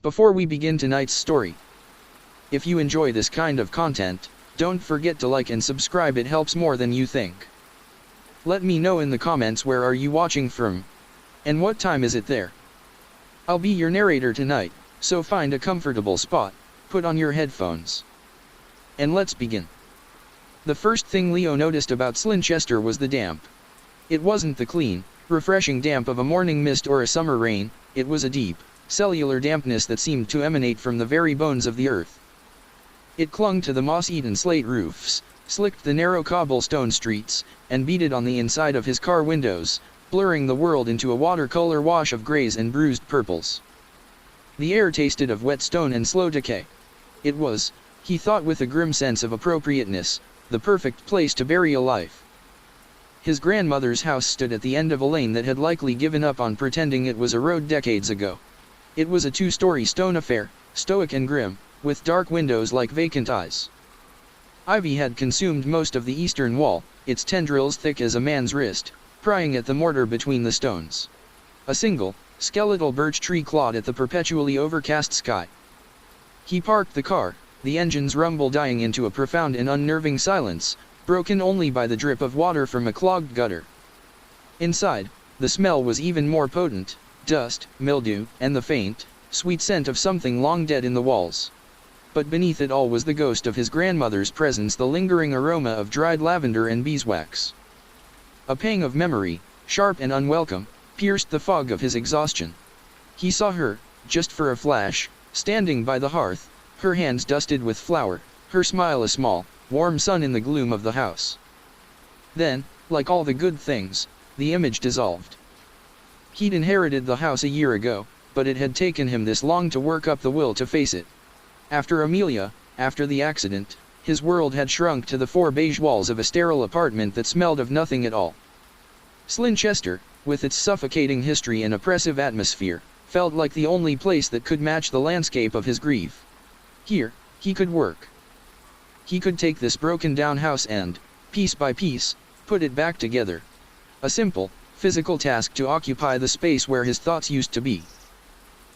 Before we begin tonight's story, if you enjoy this kind of content, don't forget to like and subscribe, it helps more than you think. Let me know in the comments where are you watching from, and what time is it there. I'll be your narrator tonight, so find a comfortable spot, put on your headphones, and let's begin. The first thing Leo noticed about Slinchester was the damp. It wasn't the clean, refreshing damp of a morning mist or a summer rain, it was a deep, cellular dampness that seemed to emanate from the very bones of the earth. It clung to the moss-eaten slate roofs, slicked the narrow cobblestone streets, and beaded on the inside of his car windows, blurring the world into a watercolor wash of grays and bruised purples. The air tasted of wet stone and slow decay. It was, he thought with a grim sense of appropriateness, the perfect place to bury a life. His grandmother's house stood at the end of a lane that had likely given up on pretending it was a road decades ago. It was a two-story stone affair, stoic and grim, with dark windows like vacant eyes. Ivy had consumed most of the eastern wall, its tendrils thick as a man's wrist, prying at the mortar between the stones. A single, skeletal birch tree clawed at the perpetually overcast sky. He parked the car, the engine's rumble dying into a profound and unnerving silence, broken only by the drip of water from a clogged gutter. Inside, the smell was even more potent, dust, mildew, and the faint, sweet scent of something long dead in the walls. But beneath it all was the ghost of his grandmother's presence, the lingering aroma of dried lavender and beeswax. A pang of memory, sharp and unwelcome, pierced the fog of his exhaustion. He saw her, just for a flash, standing by the hearth, her hands dusted with flour, her smile a small, warm sun in the gloom of the house. Then, like all the good things, the image dissolved. He'd inherited the house a year ago, but it had taken him this long to work up the will to face it. After Amelia, after the accident, his world had shrunk to the four beige walls of a sterile apartment that smelled of nothing at all. Slinchester, with its suffocating history and oppressive atmosphere, felt like the only place that could match the landscape of his grief. Here, he could work. He could take this broken-down house and, piece by piece, put it back together. A simple, physical task to occupy the space where his thoughts used to be.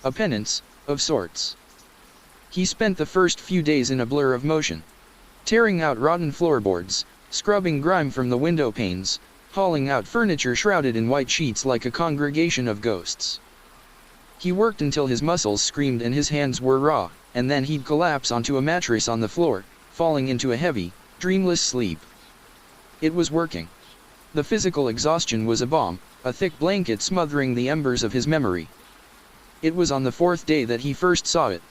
A penance, of sorts. He spent the first few days in a blur of motion. Tearing out rotten floorboards, scrubbing grime from the window panes, hauling out furniture shrouded in white sheets like a congregation of ghosts. He worked until his muscles screamed and his hands were raw, and then he'd collapse onto a mattress on the floor, falling into a heavy, dreamless sleep. It was working. The physical exhaustion was a balm, a thick blanket smothering the embers of his memory. It was on the fourth day that he first saw it.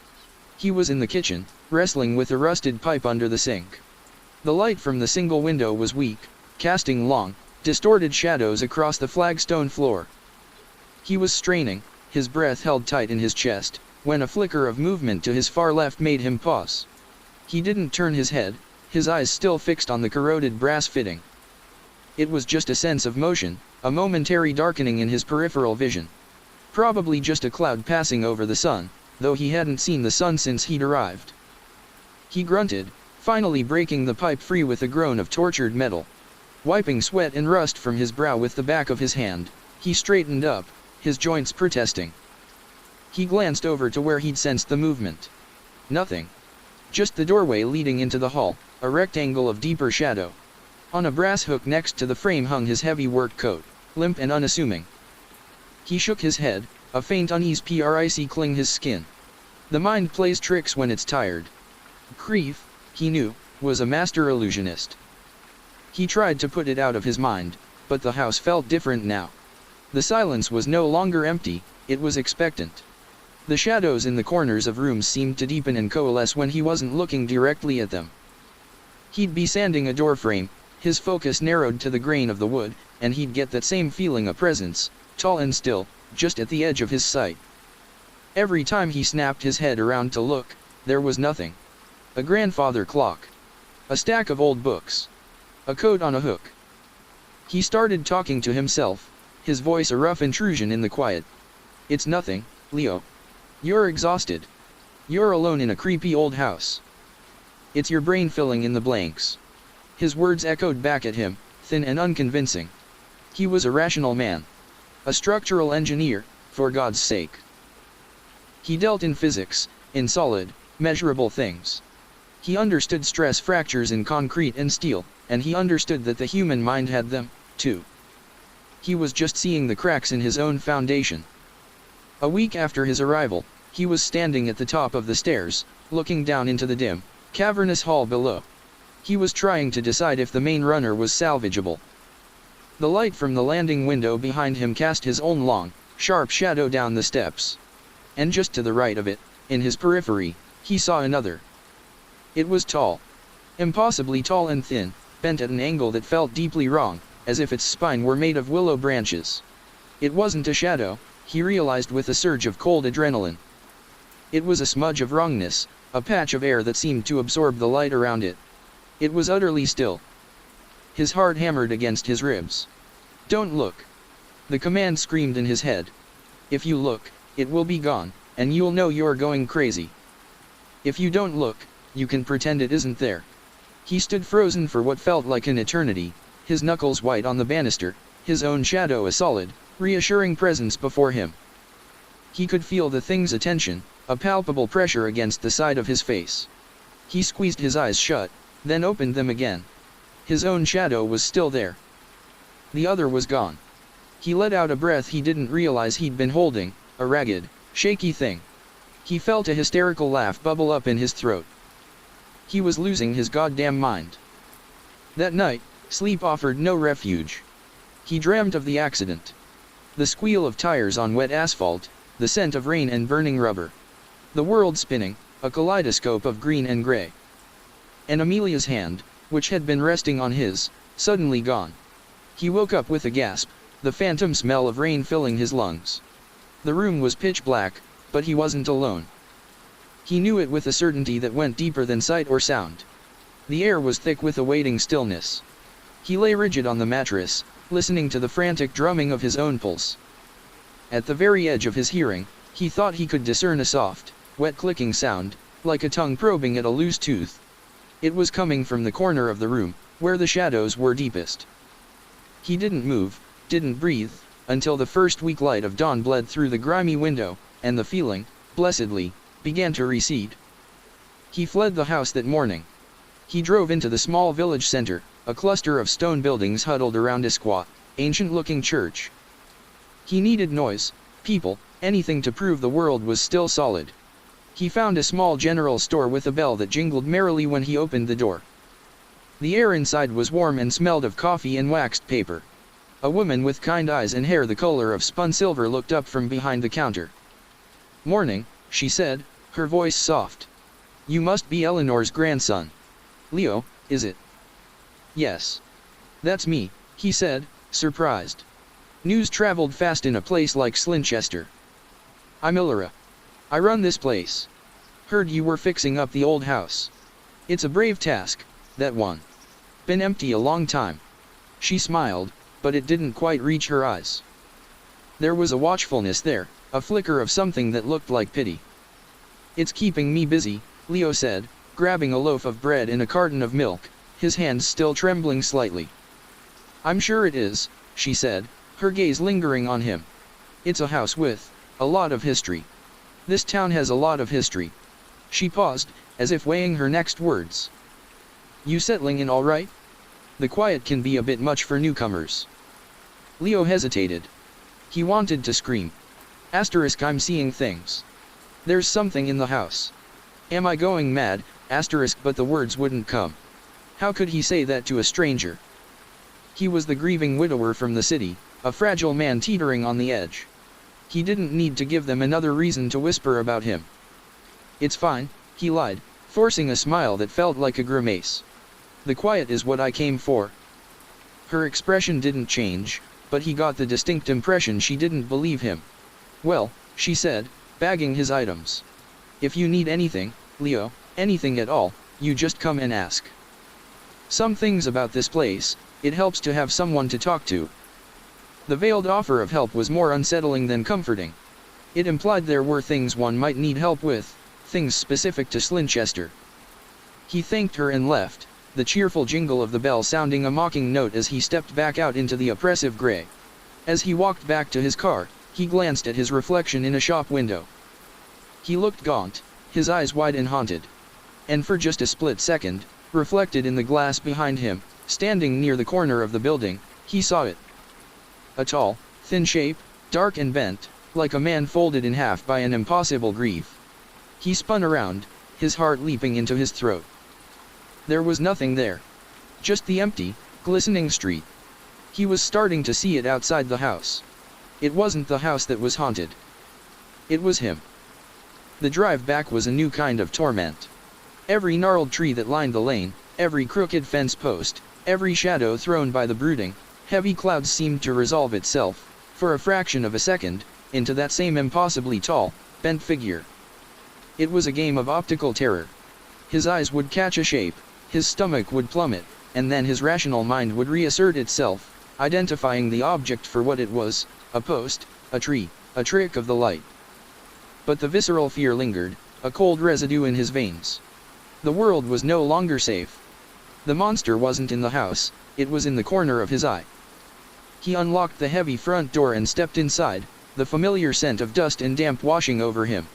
He was in the kitchen, wrestling with a rusted pipe under the sink. The light from the single window was weak, casting long, distorted shadows across the flagstone floor. He was straining, his breath held tight in his chest, when a flicker of movement to his far left made him pause. He didn't turn his head, his eyes still fixed on the corroded brass fitting. It was just a sense of motion, a momentary darkening in his peripheral vision. Probably just a cloud passing over the sun, though he hadn't seen the sun since he'd arrived. He grunted, finally breaking the pipe free with a groan of tortured metal. Wiping sweat and rust from his brow with the back of his hand, he straightened up, his joints protesting. He glanced over to where he'd sensed the movement. Nothing. Just the doorway leading into the hall, a rectangle of deeper shadow. On a brass hook next to the frame hung his heavy work coat, limp and unassuming. He shook his head, a faint unease cling his skin. The mind plays tricks when it's tired. Grief, he knew, was a master illusionist. He tried to put it out of his mind, but the house felt different now. The silence was no longer empty, it was expectant. The shadows in the corners of rooms seemed to deepen and coalesce when he wasn't looking directly at them. He'd be sanding a doorframe, his focus narrowed to the grain of the wood, and he'd get that same feeling of presence, tall and still, just at the edge of his sight. Every time he snapped his head around to look, there was nothing. A grandfather clock. A stack of old books. A coat on a hook. He started talking to himself, his voice a rough intrusion in the quiet. It's nothing, Leo. You're exhausted. You're alone in a creepy old house. It's your brain filling in the blanks. His words echoed back at him, thin and unconvincing. He was a rational man. A structural engineer, for God's sake. He dealt in physics, in solid, measurable things. He understood stress fractures in concrete and steel, and he understood that the human mind had them, too. He was just seeing the cracks in his own foundation. A week after his arrival, he was standing at the top of the stairs, looking down into the dim, cavernous hall below. He was trying to decide if the main runner was salvageable. The light from the landing window behind him cast his own long, sharp shadow down the steps. And just to the right of it, in his periphery, he saw another. It was tall. Impossibly tall and thin, bent at an angle that felt deeply wrong, as if its spine were made of willow branches. It wasn't a shadow, he realized with a surge of cold adrenaline. It was a smudge of wrongness, a patch of air that seemed to absorb the light around it. It was utterly still. His heart hammered against his ribs. "Don't look." The command screamed in his head. "If you look, it will be gone, and you'll know you're going crazy. If you don't look, you can pretend it isn't there." He stood frozen for what felt like an eternity, his knuckles white on the banister, his own shadow a solid, reassuring presence before him. He could feel the thing's attention, a palpable pressure against the side of his face. He squeezed his eyes shut, then opened them again. His own shadow was still there. The other was gone. He let out a breath he didn't realize he'd been holding, a ragged, shaky thing. He felt a hysterical laugh bubble up in his throat. He was losing his goddamn mind. That night, sleep offered no refuge. He dreamt of the accident. The squeal of tires on wet asphalt, the scent of rain and burning rubber. The world spinning, a kaleidoscope of green and gray. And Amelia's hand, which had been resting on his, suddenly gone. He woke up with a gasp, the phantom smell of rain filling his lungs. The room was pitch black, but he wasn't alone. He knew it with a certainty that went deeper than sight or sound. The air was thick with a waiting stillness. He lay rigid on the mattress, listening to the frantic drumming of his own pulse. At the very edge of his hearing, he thought he could discern a soft, wet clicking sound, like a tongue probing at a loose tooth. It was coming from the corner of the room, where the shadows were deepest. He didn't move, didn't breathe, until the first weak light of dawn bled through the grimy window, and the feeling, blessedly, began to recede. He fled the house that morning. He drove into the small village center, a cluster of stone buildings huddled around a squat, ancient-looking church. He needed noise, people, anything to prove the world was still solid. He found a small general store with a bell that jingled merrily when he opened the door. The air inside was warm and smelled of coffee and waxed paper. A woman with kind eyes and hair the color of spun silver looked up from behind the counter. "Morning," she said, her voice soft. "You must be Eleanor's grandson. Leo, is it?" "Yes. That's me," he said, surprised. News traveled fast in a place like Slinchester. "I'm Illyra. I run this place. Heard you were fixing up the old house. It's a brave task, that one. Been empty a long time." She smiled, but it didn't quite reach her eyes. There was a watchfulness there, a flicker of something that looked like pity. "It's keeping me busy," Leo said, grabbing a loaf of bread and a carton of milk, his hands still trembling slightly. "I'm sure it is," she said, her gaze lingering on him. "It's a house with a lot of history. This town has a lot of history." She paused, as if weighing her next words. "You settling in all right? The quiet can be a bit much for newcomers." Leo hesitated. He wanted to scream. "I'm seeing things. There's something in the house. Am I going mad?" But the words wouldn't come. How could he say that to a stranger? He was the grieving widower from the city, a fragile man teetering on the edge. He didn't need to give them another reason to whisper about him. "It's fine," he lied, forcing a smile that felt like a grimace. "The quiet is what I came for." Her expression didn't change, but he got the distinct impression she didn't believe him. "Well," she said, bagging his items. "If you need anything, Leo, anything at all, you just come and ask. Some things about this place, it helps to have someone to talk to." The veiled offer of help was more unsettling than comforting. It implied there were things one might need help with, things specific to Slinchester. He thanked her and left, the cheerful jingle of the bell sounding a mocking note as he stepped back out into the oppressive gray. As he walked back to his car, he glanced at his reflection in a shop window. He looked gaunt, his eyes wide and haunted. And for just a split second, reflected in the glass behind him, standing near the corner of the building, he saw it. A tall, thin shape, dark and bent, like a man folded in half by an impossible grief. He spun around, his heart leaping into his throat. There was nothing there. Just the empty, glistening street. He was starting to see it outside the house. It wasn't the house that was haunted. It was him. The drive back was a new kind of torment. Every gnarled tree that lined the lane, every crooked fence post, every shadow thrown by the brooding, heavy clouds seemed to resolve itself, for a fraction of a second, into that same impossibly tall, bent figure. It was a game of optical terror. His eyes would catch a shape, his stomach would plummet, and then his rational mind would reassert itself, identifying the object for what it was, a post, a tree, a trick of the light. But the visceral fear lingered, a cold residue in his veins. The world was no longer safe. The monster wasn't in the house, it was in the corner of his eye. He unlocked the heavy front door and stepped inside, the familiar scent of dust and damp washing over him.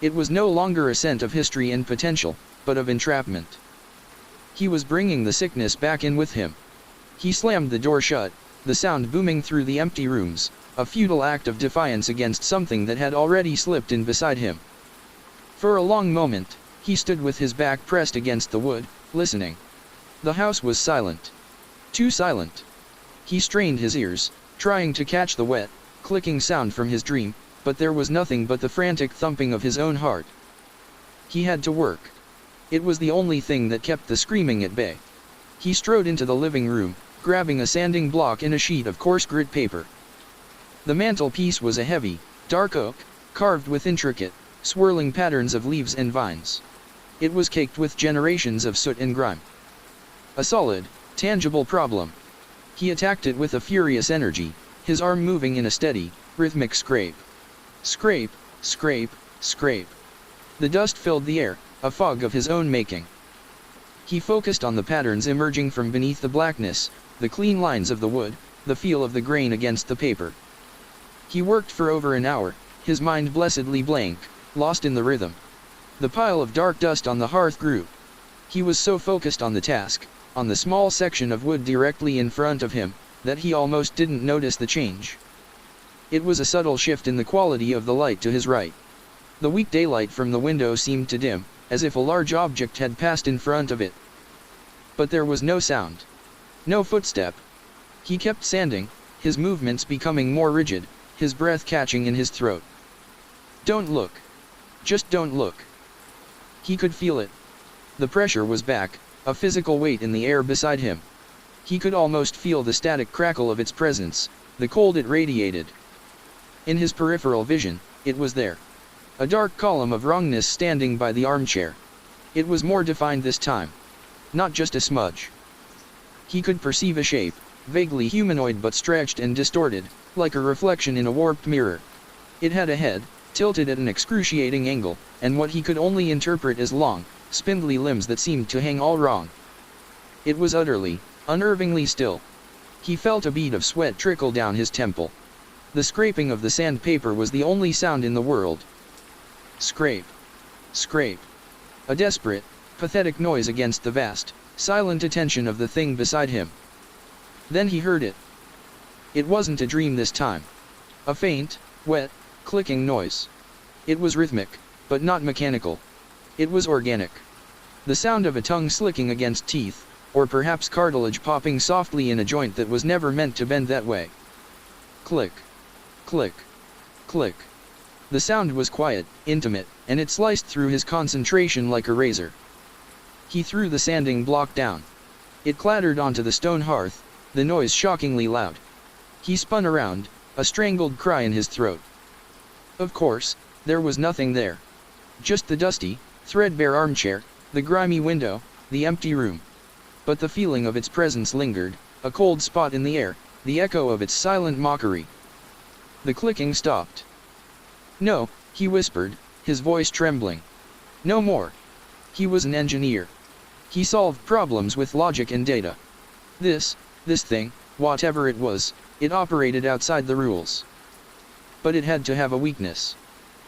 It was no longer a scent of history and potential, but of entrapment. He was bringing the sickness back in with him. He slammed the door shut, the sound booming through the empty rooms, a futile act of defiance against something that had already slipped in beside him. For a long moment, he stood with his back pressed against the wood, listening. The house was silent. Too silent. He strained his ears, trying to catch the wet, clicking sound from his dream, but there was nothing but the frantic thumping of his own heart. He had to work. It was the only thing that kept the screaming at bay. He strode into the living room, grabbing a sanding block and a sheet of coarse grit paper. The mantelpiece was a heavy, dark oak, carved with intricate, swirling patterns of leaves and vines. It was caked with generations of soot and grime. A solid, tangible problem. He attacked it with a furious energy, his arm moving in a steady, rhythmic scrape. Scrape, scrape, scrape. The dust filled the air, a fog of his own making. He focused on the patterns emerging from beneath the blackness, the clean lines of the wood, the feel of the grain against the paper. He worked for over an hour, his mind blessedly blank, lost in the rhythm. The pile of dark dust on the hearth grew. He was so focused on the task, on the small section of wood directly in front of him, that he almost didn't notice the change. It was a subtle shift in the quality of the light to his right. The weak daylight from the window seemed to dim, as if a large object had passed in front of it. But there was no sound. No footstep. He kept sanding, his movements becoming more rigid, his breath catching in his throat. Don't look. Just don't look. He could feel it. The pressure was back, a physical weight in the air beside him. He could almost feel the static crackle of its presence, the cold it radiated. In his peripheral vision, it was there. A dark column of wrongness standing by the armchair. It was more defined this time. Not just a smudge. He could perceive a shape, vaguely humanoid but stretched and distorted, like a reflection in a warped mirror. It had a head, tilted at an excruciating angle, and what he could only interpret as long, spindly limbs that seemed to hang all wrong. It was utterly, unnervingly still. He felt a bead of sweat trickle down his temple. The scraping of the sandpaper was the only sound in the world. Scrape. Scrape. A desperate, pathetic noise against the vast, silent attention of the thing beside him. Then he heard it. It wasn't a dream this time. A faint, wet, clicking noise. It was rhythmic, but not mechanical. It was organic. The sound of a tongue slicking against teeth, or perhaps cartilage popping softly in a joint that was never meant to bend that way. Click. Click. Click. The sound was quiet, intimate, and it sliced through his concentration like a razor. He threw the sanding block down. It clattered onto the stone hearth, the noise shockingly loud. He spun around, a strangled cry in his throat. Of course, there was nothing there. Just the dusty, threadbare armchair, the grimy window, the empty room. But the feeling of its presence lingered, a cold spot in the air, the echo of its silent mockery. The clicking stopped. No, he whispered, his voice trembling. No more. He was an engineer. He solved problems with logic and data. This thing, whatever it was, it operated outside the rules. But it had to have a weakness.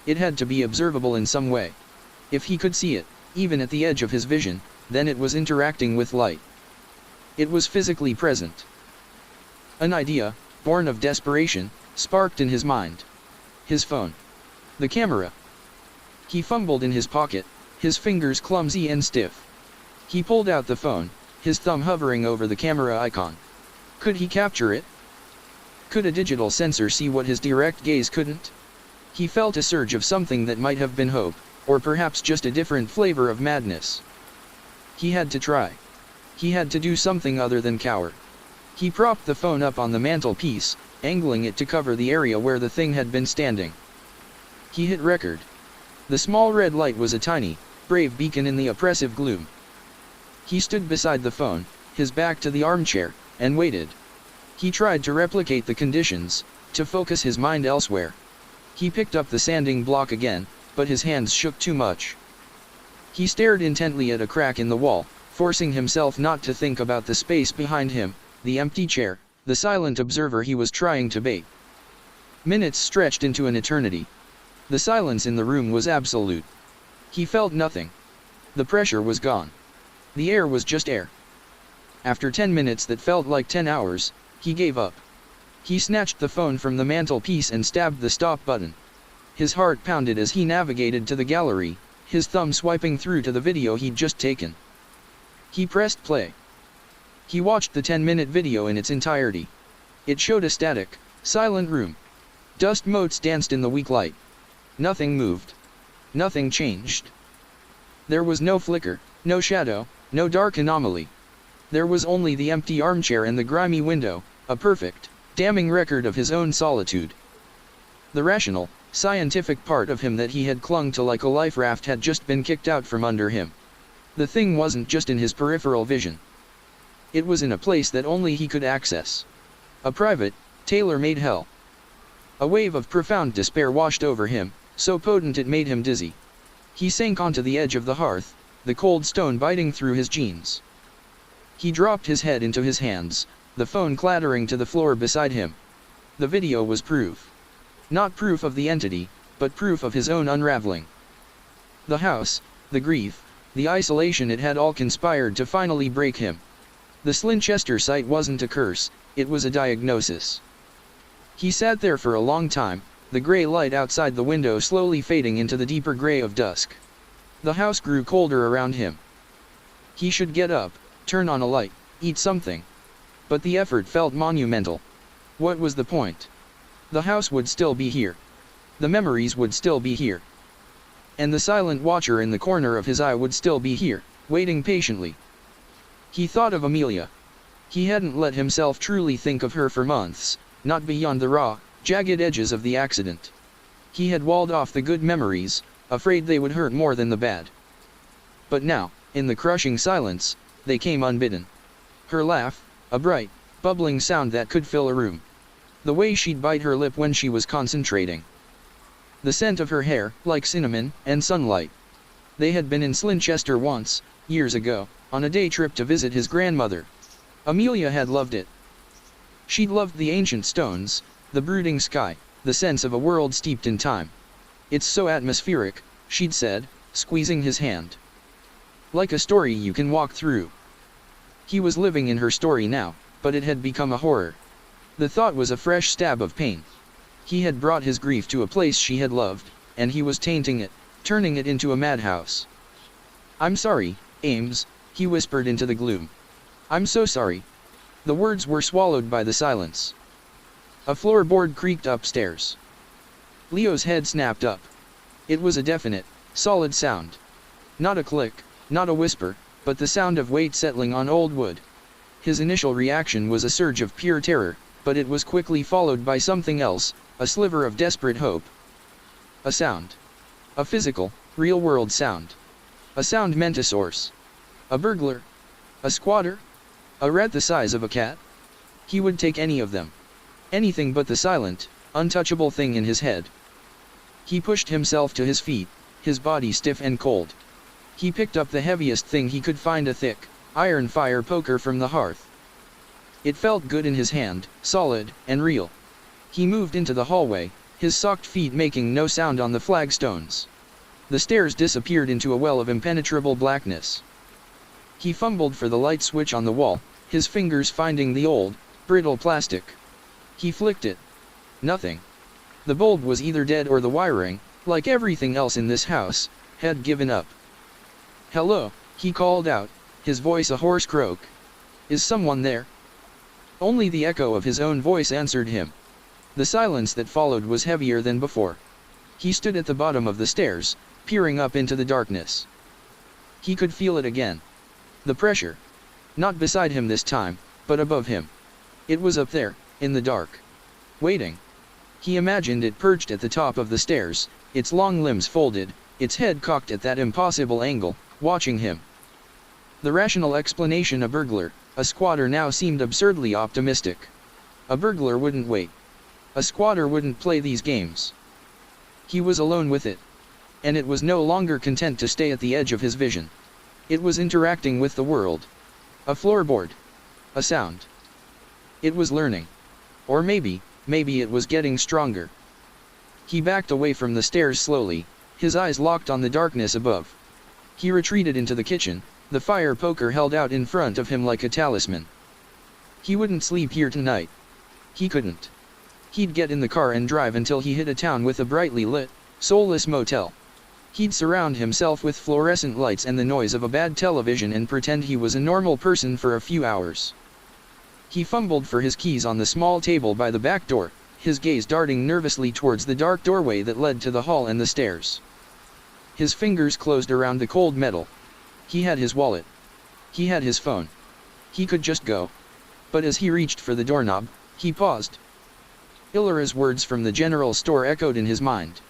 It had to be observable in some way. If he could see it, even at the edge of his vision, then it was interacting with light. It was physically present. An idea, born of desperation, sparked in his mind. His phone. The camera. He fumbled in his pocket, his fingers clumsy and stiff. He pulled out the phone, his thumb hovering over the camera icon. Could he capture it? Could a digital sensor see what his direct gaze couldn't? He felt a surge of something that might have been hope, or perhaps just a different flavor of madness. He had to try. He had to do something other than cower. He propped the phone up on the mantelpiece, angling it to cover the area where the thing had been standing. He hit record. The small red light was a tiny, brave beacon in the oppressive gloom. He stood beside the phone, his back to the armchair, and waited. He tried to replicate the conditions, to focus his mind elsewhere. He picked up the sanding block again, but his hands shook too much. He stared intently at a crack in the wall, forcing himself not to think about the space behind him, the empty chair, the silent observer he was trying to bait. Minutes stretched into an eternity. The silence in the room was absolute. He felt nothing. The pressure was gone. The air was just air. After 10 minutes that felt like 10 hours, he gave up. He snatched the phone from the mantelpiece and stabbed the stop button. His heart pounded as he navigated to the gallery, his thumb swiping through to the video he'd just taken. He pressed play. He watched the 10-minute video in its entirety. It showed a static, silent room. Dust motes danced in the weak light. Nothing moved. Nothing changed. There was no flicker, no shadow, no dark anomaly. There was only the empty armchair and the grimy window, a perfect, damning record of his own solitude. The rational, scientific part of him that he had clung to like a life raft had just been kicked out from under him. The thing wasn't just in his peripheral vision. It was in a place that only he could access. A private, tailor-made hell. A wave of profound despair washed over him, so potent it made him dizzy. He sank onto the edge of the hearth, the cold stone biting through his jeans. He dropped his head into his hands, the phone clattering to the floor beside him. The video was proof. Not proof of the entity, but proof of his own unraveling. The house, the grief, the isolation, it had all conspired to finally break him. The Slinchester Sight wasn't a curse, it was a diagnosis. He sat there for a long time, the gray light outside the window slowly fading into the deeper gray of dusk. The house grew colder around him. He should get up, turn on a light, eat something. But the effort felt monumental. What was the point? The house would still be here. The memories would still be here. And the silent watcher in the corner of his eye would still be here, waiting patiently. He thought of Amelia. He hadn't let himself truly think of her for months, not beyond the raw, jagged edges of the accident. He had walled off the good memories, afraid they would hurt more than the bad. But now, in the crushing silence, they came unbidden. Her laugh, a bright, bubbling sound that could fill a room. The way she'd bite her lip when she was concentrating. The scent of her hair, like cinnamon and sunlight. They had been in Slinchester once, years ago, on a day trip to visit his grandmother. Amelia had loved it. She'd loved the ancient stones, the brooding sky, the sense of a world steeped in time. It's so atmospheric, she'd said, squeezing his hand. Like a story you can walk through. He was living in her story now, but it had become a horror. The thought was a fresh stab of pain. He had brought his grief to a place she had loved, and he was tainting it, turning it into a madhouse. "I'm sorry, Ames," he whispered into the gloom. "I'm so sorry." The words were swallowed by the silence. A floorboard creaked upstairs. Leo's head snapped up. It was a definite, solid sound. Not a click, not a whisper, but the sound of weight settling on old wood. His initial reaction was a surge of pure terror, but it was quickly followed by something else, a sliver of desperate hope. A sound. A physical, real-world sound. A sound meant a source. A burglar. A squatter. A rat the size of a cat. He would take any of them. Anything but the silent, untouchable thing in his head. He pushed himself to his feet, his body stiff and cold. He picked up the heaviest thing he could find, a thick, iron fire poker from the hearth. It felt good in his hand, solid and real. He moved into the hallway, his socked feet making no sound on the flagstones. The stairs disappeared into a well of impenetrable blackness. He fumbled for the light switch on the wall, his fingers finding the old, brittle plastic. He flicked it. Nothing. The bulb was either dead or the wiring, like everything else in this house, had given up. "Hello," he called out, his voice a hoarse croak. "Is someone there?" Only the echo of his own voice answered him. The silence that followed was heavier than before. He stood at the bottom of the stairs, peering up into the darkness. He could feel it again. The pressure. Not beside him this time, but above him. It was up there, in the dark. Waiting. He imagined it perched at the top of the stairs, its long limbs folded, its head cocked at that impossible angle, watching him. The rational explanation, a burglar, a squatter, now seemed absurdly optimistic. A burglar wouldn't wait. A squatter wouldn't play these games. He was alone with it. And it was no longer content to stay at the edge of his vision. It was interacting with the world. A floorboard. A sound. It was learning. Or maybe it was getting stronger. He backed away from the stairs slowly, his eyes locked on the darkness above. He retreated into the kitchen, the fire poker held out in front of him like a talisman. He wouldn't sleep here tonight. He couldn't. He'd get in the car and drive until he hit a town with a brightly lit, soulless motel. He'd surround himself with fluorescent lights and the noise of a bad television and pretend he was a normal person for a few hours. He fumbled for his keys on the small table by the back door, his gaze darting nervously towards the dark doorway that led to the hall and the stairs. His fingers closed around the cold metal. He had his wallet. He had his phone. He could just go. But as he reached for the doorknob, he paused. Illyra's words from the general store echoed in his mind.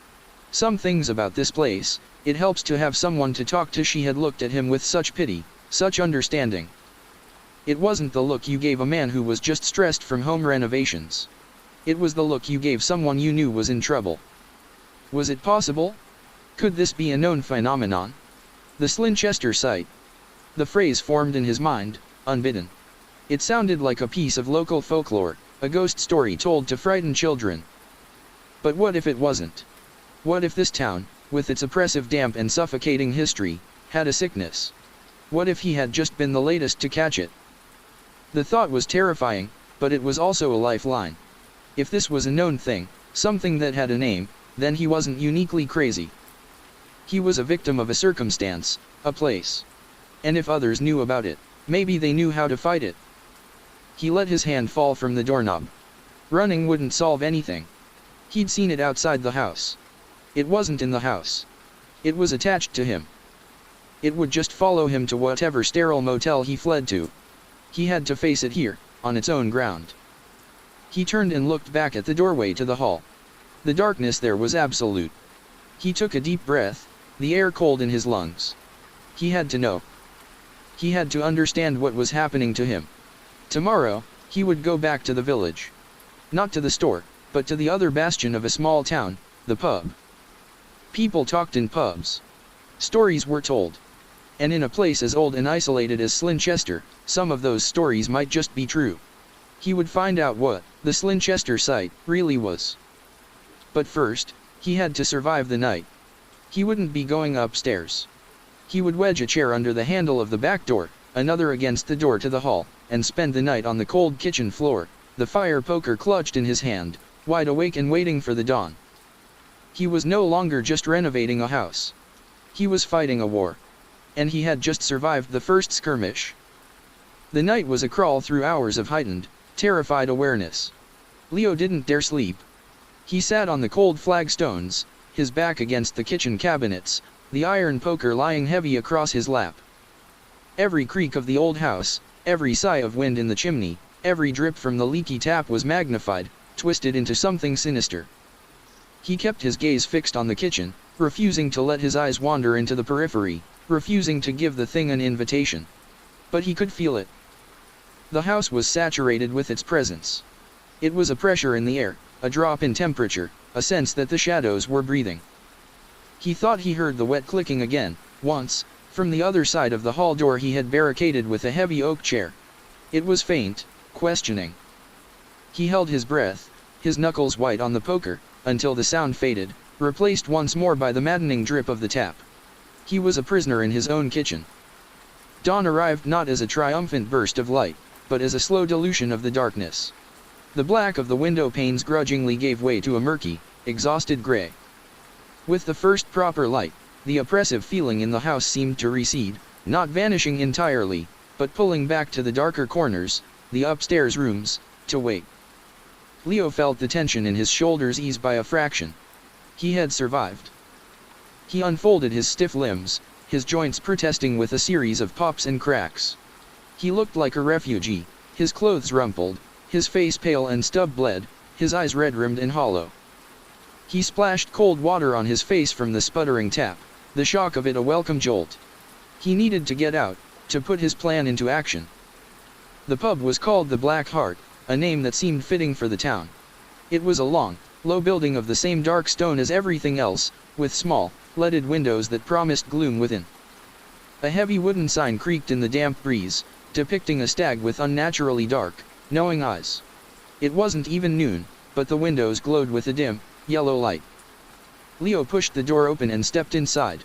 "Some things about this place, it helps to have someone to talk to." She had looked at him with such pity, such understanding. It wasn't the look you gave a man who was just stressed from home renovations. It was the look you gave someone you knew was in trouble. Was it possible? Could this be a known phenomenon? The Slinchester Sight. The phrase formed in his mind, unbidden. It sounded like a piece of local folklore, a ghost story told to frighten children. But what if it wasn't? What if this town, with its oppressive damp and suffocating history, had a sickness? What if he had just been the latest to catch it? The thought was terrifying, but it was also a lifeline. If this was a known thing, something that had a name, then he wasn't uniquely crazy. He was a victim of a circumstance, a place. And if others knew about it, maybe they knew how to fight it. He let his hand fall from the doorknob. Running wouldn't solve anything. He'd seen it outside the house. It wasn't in the house. It was attached to him. It would just follow him to whatever sterile motel he fled to. He had to face it here, on its own ground. He turned and looked back at the doorway to the hall. The darkness there was absolute. He took a deep breath, the air cold in his lungs. He had to know. He had to understand what was happening to him. Tomorrow, he would go back to the village. Not to the store, but to the other bastion of a small town, the pub. People talked in pubs. Stories were told. And in a place as old and isolated as Slinchester, some of those stories might just be true. He would find out what the Slinchester Sight really was. But first, he had to survive the night. He wouldn't be going upstairs. He would wedge a chair under the handle of the back door, another against the door to the hall, and spend the night on the cold kitchen floor, the fire poker clutched in his hand, wide awake and waiting for the dawn. He was no longer just renovating a house. He was fighting a war. And he had just survived the first skirmish. The night was a crawl through hours of heightened, terrified awareness. Leo didn't dare sleep. He sat on the cold flagstones, his back against the kitchen cabinets, the iron poker lying heavy across his lap. Every creak of the old house, every sigh of wind in the chimney, every drip from the leaky tap was magnified, twisted into something sinister. He kept his gaze fixed on the kitchen, refusing to let his eyes wander into the periphery, refusing to give the thing an invitation. But he could feel it. The house was saturated with its presence. It was a pressure in the air, a drop in temperature, a sense that the shadows were breathing. He thought he heard the wet clicking again, once, from the other side of the hall door he had barricaded with a heavy oak chair. It was faint, questioning. He held his breath, his knuckles white on the poker, until the sound faded, replaced once more by the maddening drip of the tap. He was a prisoner in his own kitchen. Dawn arrived not as a triumphant burst of light, but as a slow dilution of the darkness. The black of the window panes grudgingly gave way to a murky, exhausted gray. With the first proper light, the oppressive feeling in the house seemed to recede, not vanishing entirely, but pulling back to the darker corners, the upstairs rooms, to wait. Leo felt the tension in his shoulders ease by a fraction. He had survived. He unfolded his stiff limbs, his joints protesting with a series of pops and cracks. He looked like a refugee, his clothes rumpled, his face pale and stub-bled, his eyes red-rimmed and hollow. He splashed cold water on his face from the sputtering tap, the shock of it a welcome jolt. He needed to get out, to put his plan into action. The pub was called the Black Hart, a name that seemed fitting for the town. It was a long, low building of the same dark stone as everything else, with small, leaded windows that promised gloom within. A heavy wooden sign creaked in the damp breeze, depicting a stag with unnaturally dark, knowing eyes. It wasn't even noon, but the windows glowed with a dim, yellow light. Leo pushed the door open and stepped inside.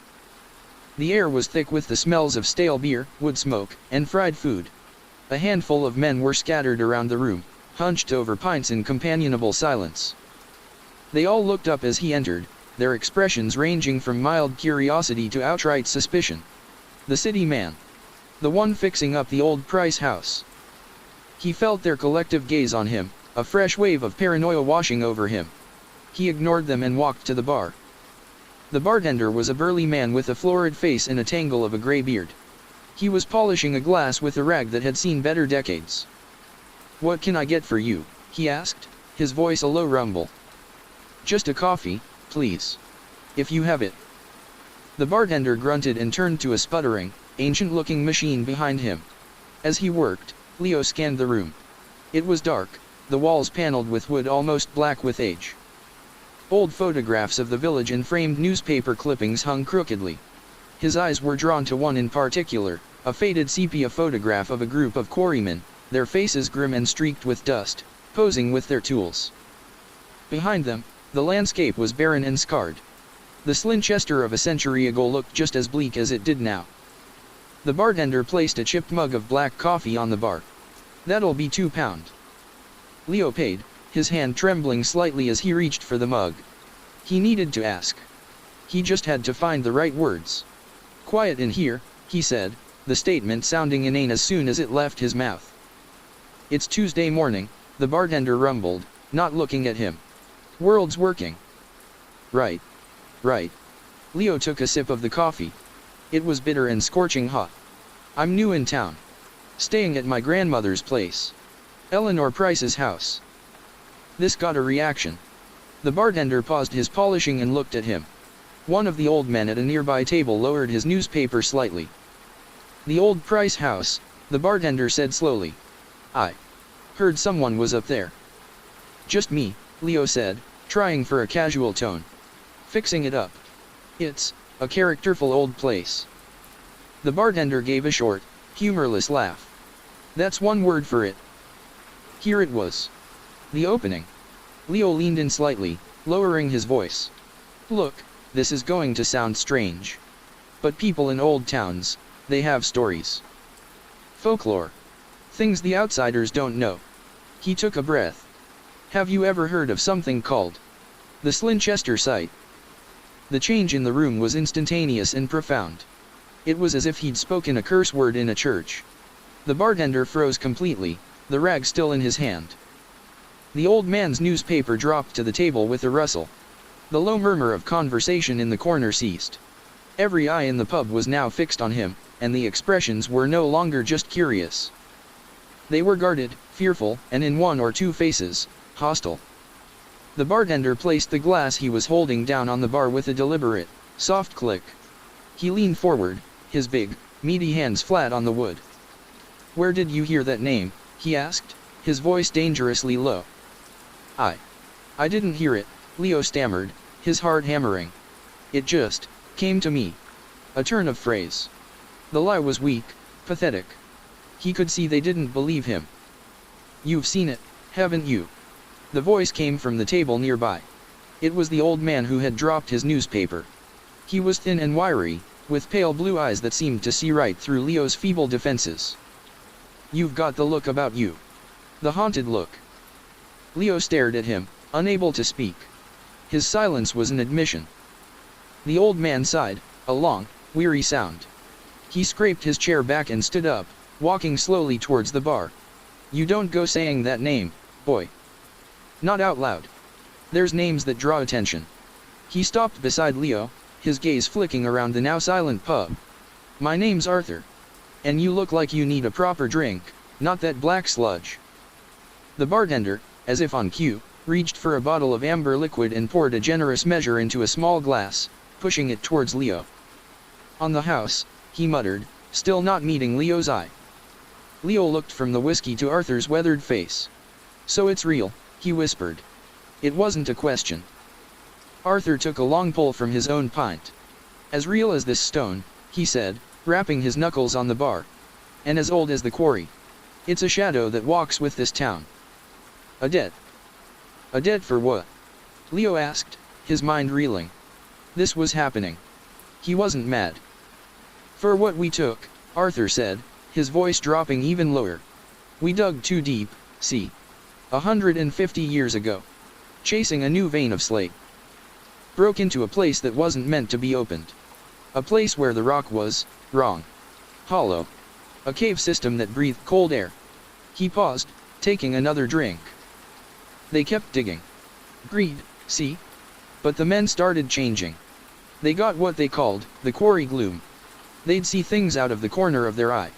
The air was thick with the smells of stale beer, wood smoke, and fried food. A handful of men were scattered around the room, hunched over pints in companionable silence. They all looked up as he entered, their expressions ranging from mild curiosity to outright suspicion. The city man. The one fixing up the old Price house. He felt their collective gaze on him, a fresh wave of paranoia washing over him. He ignored them and walked to the bar. The bartender was a burly man with a florid face and a tangle of a gray beard. He was polishing a glass with a rag that had seen better decades. "What can I get for you?" he asked, his voice a low rumble. "Just a coffee, please. If you have it." The bartender grunted and turned to a sputtering, ancient-looking machine behind him. As he worked, Leo scanned the room. It was dark, the walls paneled with wood almost black with age. Old photographs of the village and framed newspaper clippings hung crookedly. His eyes were drawn to one in particular, a faded sepia photograph of a group of quarrymen, their faces grim and streaked with dust, posing with their tools. Behind them, the landscape was barren and scarred. The Slinchester of a century ago looked just as bleak as it did now. The bartender placed a chipped mug of black coffee on the bar. "That'll be £2." Leo paid, his hand trembling slightly as he reached for the mug. He needed to ask. He just had to find the right words. "Quiet in here," he said, the statement sounding inane as soon as it left his mouth. "It's Tuesday morning," the bartender rumbled, not looking at him. "World's working." Right. Leo took a sip of the coffee. It was bitter and scorching hot. "I'm new in town. Staying at my grandmother's place. Eleanor Price's house." This got a reaction. The bartender paused his polishing and looked at him. One of the old men at a nearby table lowered his newspaper slightly. "The old Price house," the bartender said slowly. "I heard someone was up there." "Just me," Leo said, trying for a casual tone. "Fixing it up. It's a characterful old place." The bartender gave a short, humorless laugh. "That's one word for it." Here it was. The opening. Leo leaned in slightly, lowering his voice. "Look, this is going to sound strange. But people in old towns, they have stories. Folklore. Things the outsiders don't know." He took a breath. "Have you ever heard of something called the Slinchester Sight?" The change in the room was instantaneous and profound. It was as if he'd spoken a curse word in a church. The bartender froze completely, the rag still in his hand. The old man's newspaper dropped to the table with a rustle. The low murmur of conversation in the corner ceased. Every eye in the pub was now fixed on him, and the expressions were no longer just curious. They were guarded, fearful, and in one or two faces, hostile. The bartender placed the glass he was holding down on the bar with a deliberate, soft click. He leaned forward, his big, meaty hands flat on the wood. "Where did you hear that name?" he asked, his voice dangerously low. I didn't hear it," Leo stammered, his heart hammering. "It just came to me." A turn of phrase. The lie was weak, pathetic. He could see they didn't believe him. "You've seen it, haven't you?" The voice came from the table nearby. It was the old man who had dropped his newspaper. He was thin and wiry, with pale blue eyes that seemed to see right through Leo's feeble defenses. "You've got the look about you. The haunted look." Leo stared at him, unable to speak. His silence was an admission. The old man sighed, a long, weary sound. He scraped his chair back and stood up, walking slowly towards the bar. "You don't go saying that name, boy. Not out loud. There's names that draw attention." He stopped beside Leo, his gaze flicking around the now silent pub. "My name's Arthur. And you look like you need a proper drink, not that black sludge." The bartender, as if on cue, reached for a bottle of amber liquid and poured a generous measure into a small glass, pushing it towards Leo. "On the house," he muttered, still not meeting Leo's eye. Leo looked from the whiskey to Arthur's weathered face. "So it's real," he whispered. It wasn't a question. Arthur took a long pull from his own pint. "As real as this stone," he said, rapping his knuckles on the bar. "And as old as the quarry. It's a shadow that walks with this town." "A debt." "A debt for what?" Leo asked, his mind reeling. This was happening. He wasn't mad. "For what we took," Arthur said, his voice dropping even lower. "We dug too deep, see. 150 years ago. Chasing a new vein of slate. Broke into a place that wasn't meant to be opened. A place where the rock was wrong. Hollow. A cave system that breathed cold air." He paused, taking another drink. "They kept digging. Greed, see? But the men started changing. They got what they called the quarry gloom. They'd see things out of the corner of their eye.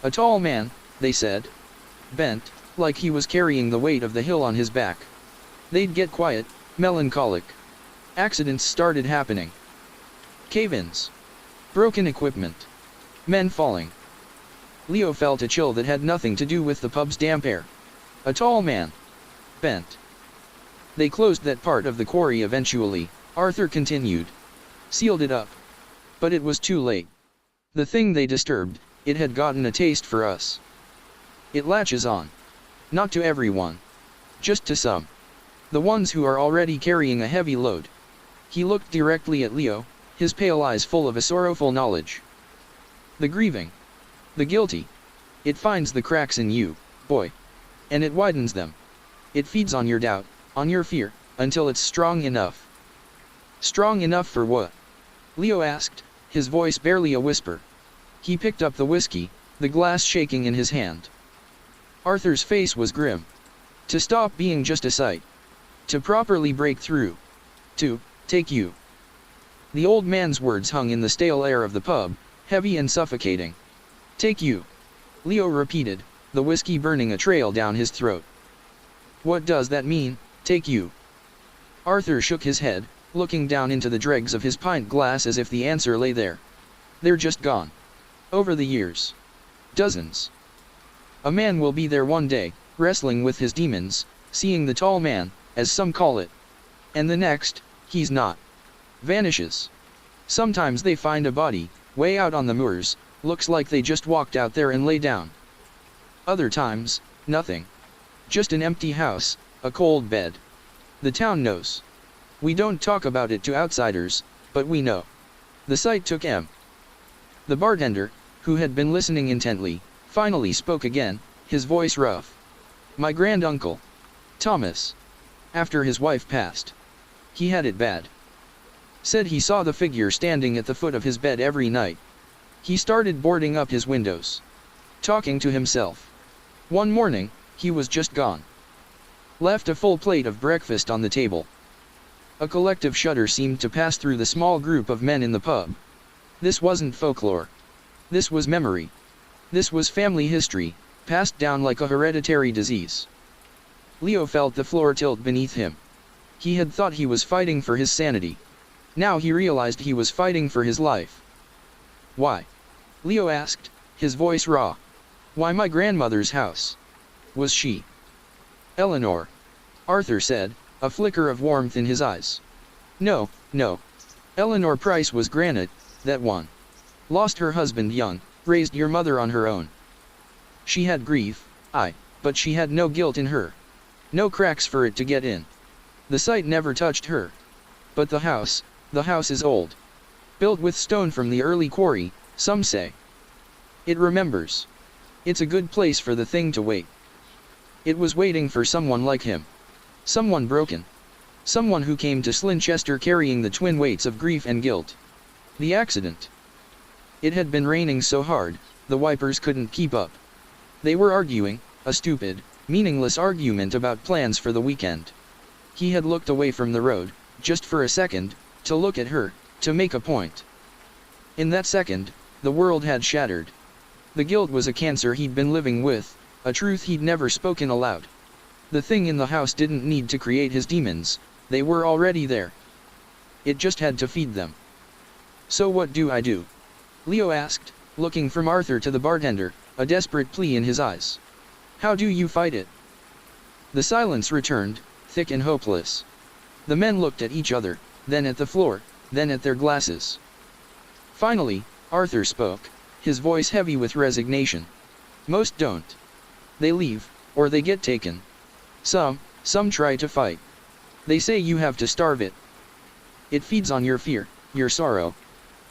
A tall man, they said. Bent, like he was carrying the weight of the hill on his back. They'd get quiet, melancholic. Accidents started happening. Cave-ins. Broken equipment. Men falling." Leo felt a chill that had nothing to do with the pub's damp air. A tall man. Bent. "They closed that part of the quarry eventually," Arthur continued. "Sealed it up. But it was too late. The thing they disturbed, it had gotten a taste for us. It latches on. Not to everyone. Just to some. The ones who are already carrying a heavy load." He looked directly at Leo, his pale eyes full of a sorrowful knowledge. "The grieving. The guilty. It finds the cracks in you, boy. And it widens them. It feeds on your doubt, on your fear, until it's strong enough." "Strong enough for what?" Leo asked, his voice barely a whisper. He picked up the whiskey, the glass shaking in his hand. Arthur's face was grim. "To stop being just a sight. To properly break through. To take you." The old man's words hung in the stale air of the pub, heavy and suffocating. "Take you," Leo repeated, the whiskey burning a trail down his throat. "What does that mean, take you?" Arthur shook his head, looking down into the dregs of his pint glass as if the answer lay there. "They're just gone. Over the years. Dozens. A man will be there one day, wrestling with his demons, seeing the tall man, as some call it. And the next, he's not. Vanishes. Sometimes they find a body, way out on the moors, looks like they just walked out there and lay down. Other times, nothing. Just an empty house, a cold bed. The town knows. We don't talk about it to outsiders, but we know." The sight took M. The bartender, who had been listening intently, finally spoke again, his voice rough. "My granduncle. Thomas. After his wife passed. He had it bad. Said he saw the figure standing at the foot of his bed every night. He started boarding up his windows. Talking to himself. One morning, he was just gone. Left a full plate of breakfast on the table." A collective shudder seemed to pass through the small group of men in the pub. This wasn't folklore. This was memory. This was family history, passed down like a hereditary disease. Leo felt the floor tilt beneath him. He had thought he was fighting for his sanity. Now he realized he was fighting for his life. "Why?" Leo asked, his voice raw. "Why my grandmother's house? Was she?" "Eleanor," Arthur said, a flicker of warmth in his eyes. No. Eleanor Price was Granite, that one. Lost her husband young, raised your mother on her own. She had grief, but she had no guilt in her. No cracks for it to get in. The sight never touched her. But the house is old. Built with stone from the early quarry, some say. It remembers. It's a good place for the thing to wait. It was waiting for someone like him. Someone broken. Someone who came to Slinchester carrying the twin weights of grief and guilt. The accident. It had been raining so hard, the wipers couldn't keep up. They were arguing, a stupid, meaningless argument about plans for the weekend. He had looked away from the road, just for a second, to look at her, to make a point. In that second, the world had shattered. The guilt was a cancer he'd been living with, a truth he'd never spoken aloud. The thing in the house didn't need to create his demons, they were already there. It just had to feed them. So what do I do? Leo asked, looking from Arthur to the bartender, a desperate plea in his eyes. How do you fight it? The silence returned, thick and hopeless. The men looked at each other, then at the floor, then at their glasses. Finally, Arthur spoke, his voice heavy with resignation. Most don't. They leave, or they get taken. Some try to fight. They say you have to starve it. It feeds on your fear, your sorrow.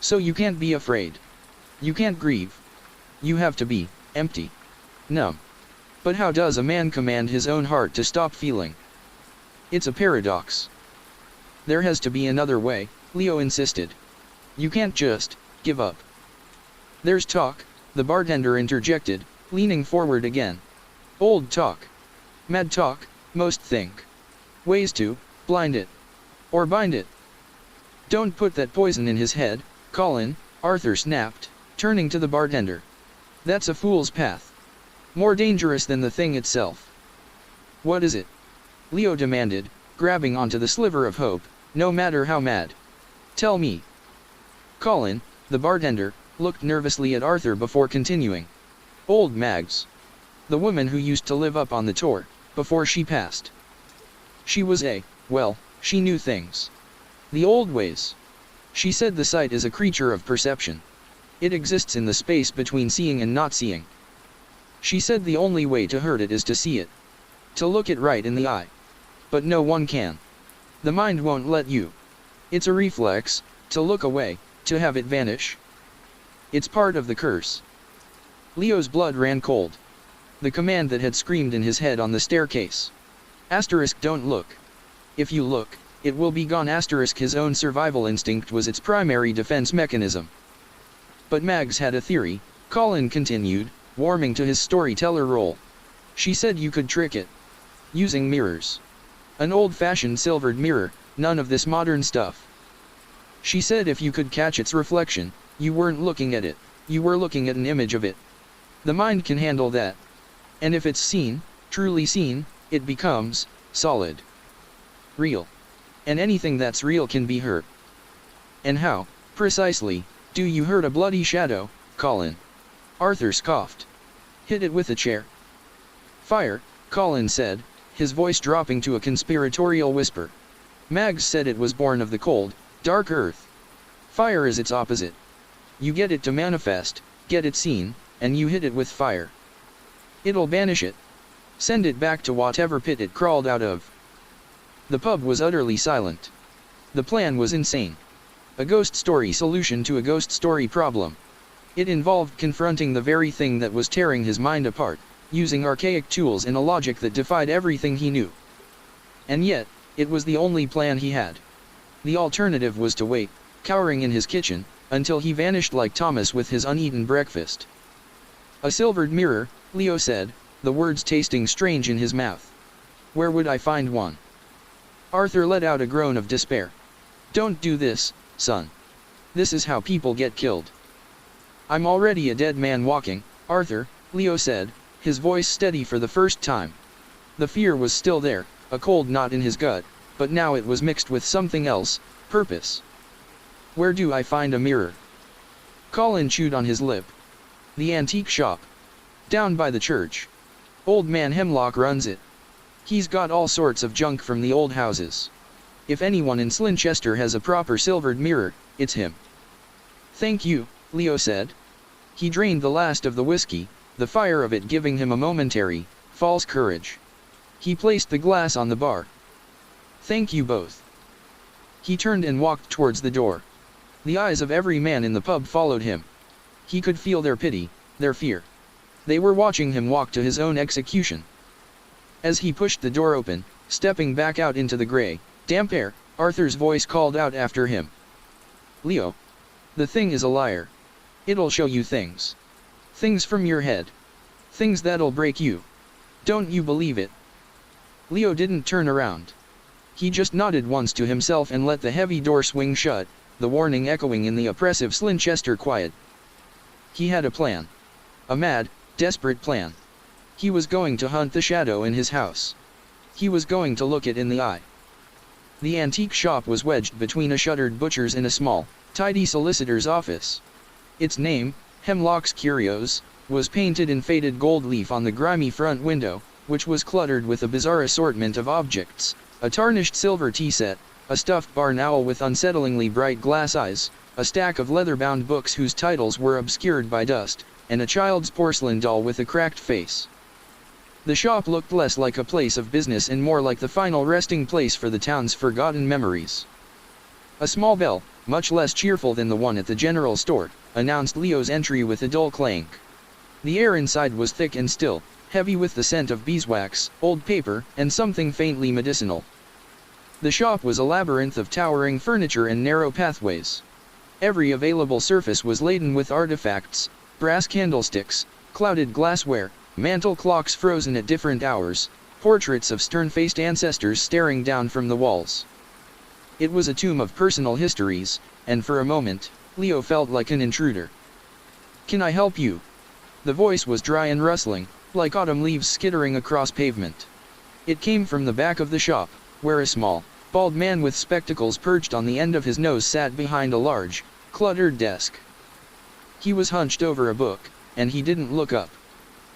So you can't be afraid. You can't grieve. You have to be empty. Numb. But how does a man command his own heart to stop feeling? It's a paradox. There has to be another way, Leo insisted. You can't just give up. There's talk, the bartender interjected, leaning forward again. Old talk. Mad talk, most think. Ways to blind it. Or bind it. Don't put that poison in his head, Colin, Arthur snapped, turning to the bartender. That's a fool's path. More dangerous than the thing itself. What is it? Leo demanded, grabbing onto the sliver of hope, no matter how mad. Tell me. Colin, the bartender, looked nervously at Arthur before continuing. Old Mags. The woman who used to live up on the tor, before she passed. She was she knew things. The old ways. She said the sight is a creature of perception. It exists in the space between seeing and not seeing. She said the only way to hurt it is to see it. To look it right in the eye. But no one can. The mind won't let you. It's a reflex, to look away, to have it vanish. It's part of the curse. Leo's blood ran cold. The command that had screamed in his head on the staircase. Don't look. If you look, it will be gone. His own survival instinct was its primary defense mechanism. But Mags had a theory, Colin continued, warming to his storyteller role. She said you could trick it. Using mirrors. An old-fashioned silvered mirror, none of this modern stuff. She said if you could catch its reflection, you weren't looking at it, you were looking at an image of it. The mind can handle that. And if it's seen, truly seen, it becomes solid. Real. And anything that's real can be hurt. And how, precisely, do you hurt a bloody shadow, Colin? Arthur scoffed. Hit it with a chair. Fire, Colin said, his voice dropping to a conspiratorial whisper. Mags said it was born of the cold, dark earth. Fire is its opposite. You get it to manifest, get it seen, and you hit it with fire. It'll banish it. Send it back to whatever pit it crawled out of. The pub was utterly silent. The plan was insane. A ghost story solution to a ghost story problem. It involved confronting the very thing that was tearing his mind apart, using archaic tools and a logic that defied everything he knew. And yet, it was the only plan he had. The alternative was to wait, cowering in his kitchen, until he vanished like Thomas with his uneaten breakfast. A silvered mirror, Leo said, the words tasting strange in his mouth. Where would I find one? Arthur let out a groan of despair. Don't do this, son. This is how people get killed. I'm already a dead man walking, Arthur, Leo said, his voice steady for the first time. The fear was still there, a cold knot in his gut, but now it was mixed with something else, purpose. Where do I find a mirror? Colin chewed on his lip. The antique shop. Down by the church. Old man Hemlock runs it. He's got all sorts of junk from the old houses. If anyone in Slinchester has a proper silvered mirror, it's him. Thank you, Leo said. He drained the last of the whiskey, the fire of it giving him a momentary, false courage. He placed the glass on the bar. Thank you both. He turned and walked towards the door. The eyes of every man in the pub followed him. He could feel their pity, their fear. They were watching him walk to his own execution. As he pushed the door open, stepping back out into the grey, damp air, Arthur's voice called out after him. Leo. The thing is a liar. It'll show you things. Things from your head. Things that'll break you. Don't you believe it? Leo didn't turn around. He just nodded once to himself and let the heavy door swing shut, the warning echoing in the oppressive Slinchester quiet. He had a plan. A mad, desperate plan. He was going to hunt the shadow in his house. He was going to look it in the eye. The antique shop was wedged between a shuttered butcher's and a small, tidy solicitor's office. Its name, Hemlock's Curios, was painted in faded gold leaf on the grimy front window, which was cluttered with a bizarre assortment of objects, a tarnished silver tea set, a stuffed barn owl with unsettlingly bright glass eyes, a stack of leather-bound books whose titles were obscured by dust, and a child's porcelain doll with a cracked face. The shop looked less like a place of business and more like the final resting place for the town's forgotten memories. A small bell, much less cheerful than the one at the general store, announced Leo's entry with a dull clank. The air inside was thick and still, heavy with the scent of beeswax, old paper, and something faintly medicinal. The shop was a labyrinth of towering furniture and narrow pathways. Every available surface was laden with artifacts, brass candlesticks, clouded glassware, mantel clocks frozen at different hours, portraits of stern-faced ancestors staring down from the walls. It was a tomb of personal histories, and for a moment, Leo felt like an intruder. "Can I help you?" The voice was dry and rustling, like autumn leaves skittering across pavement. It came from the back of the shop, where a small, bald man with spectacles perched on the end of his nose sat behind a large, cluttered desk. He was hunched over a book, and he didn't look up.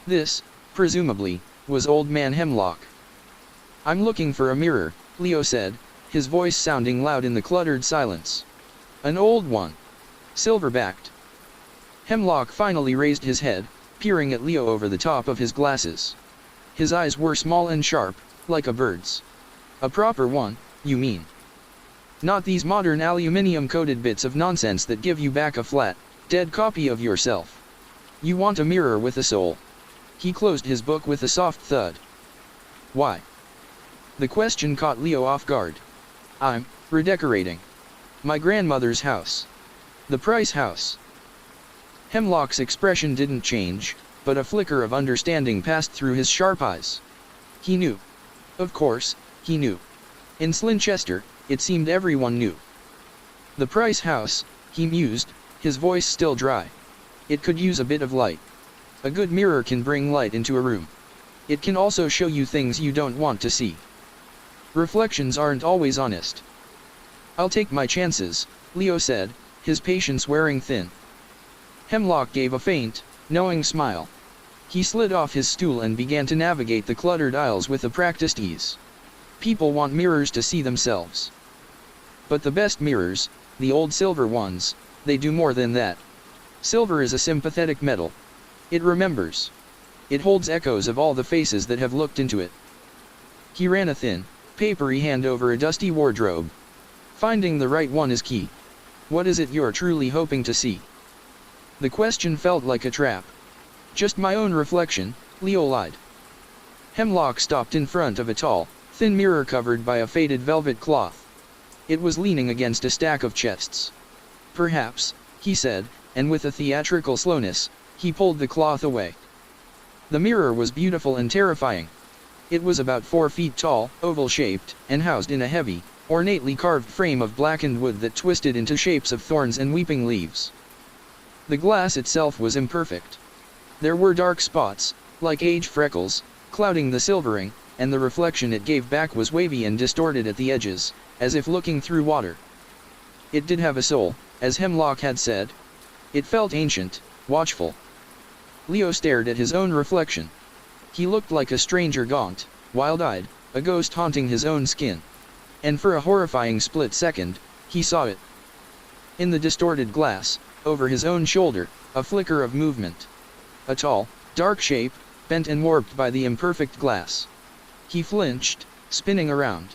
This, presumably, was Old Man Hemlock. "I'm looking for a mirror," Leo said, his voice sounding loud in the cluttered silence. "An old one. Silver-backed." Hemlock finally raised his head, peering at Leo over the top of his glasses. His eyes were small and sharp, like a bird's. "A proper one, you mean? Not these modern aluminium-coated bits of nonsense that give you back a flat, dead copy of yourself. You want a mirror with a soul." He closed his book with a soft thud. "Why?" The question caught Leo off guard. "I'm redecorating my grandmother's house. The Price house." Hemlock's expression didn't change, but a flicker of understanding passed through his sharp eyes. He knew. Of course, he knew. In Slinchester, it seemed everyone knew. The Price house, he mused, his voice still dry. It could use a bit of light. A good mirror can bring light into a room. It can also show you things you don't want to see. Reflections aren't always honest. "I'll take my chances," Leo said, his patience wearing thin. Hemlock gave a faint, knowing smile. He slid off his stool and began to navigate the cluttered aisles with a practiced ease. People want mirrors to see themselves. But the best mirrors, the old silver ones, they do more than that. Silver is a sympathetic metal. It remembers. It holds echoes of all the faces that have looked into it. He ran a thin, papery hand over a dusty wardrobe. Finding the right one is key. What is it you're truly hoping to see? The question felt like a trap. "Just my own reflection," Leo lied. Hemlock stopped in front of a tall, thin mirror covered by a faded velvet cloth. It was leaning against a stack of chests. "Perhaps," he said, and with a theatrical slowness, he pulled the cloth away. The mirror was beautiful and terrifying. It was about 4 feet tall, oval-shaped, and housed in a heavy, ornately carved frame of blackened wood that twisted into shapes of thorns and weeping leaves. The glass itself was imperfect. There were dark spots, like age freckles, clouding the silvering, and the reflection it gave back was wavy and distorted at the edges, as if looking through water. It did have a soul, as Hemlock had said. It felt ancient, watchful. Leo stared at his own reflection. He looked like a stranger gaunt, wild-eyed, a ghost haunting his own skin. And for a horrifying split second, he saw it. In the distorted glass, over his own shoulder, a flicker of movement. A tall, dark shape, bent and warped by the imperfect glass. He flinched, spinning around.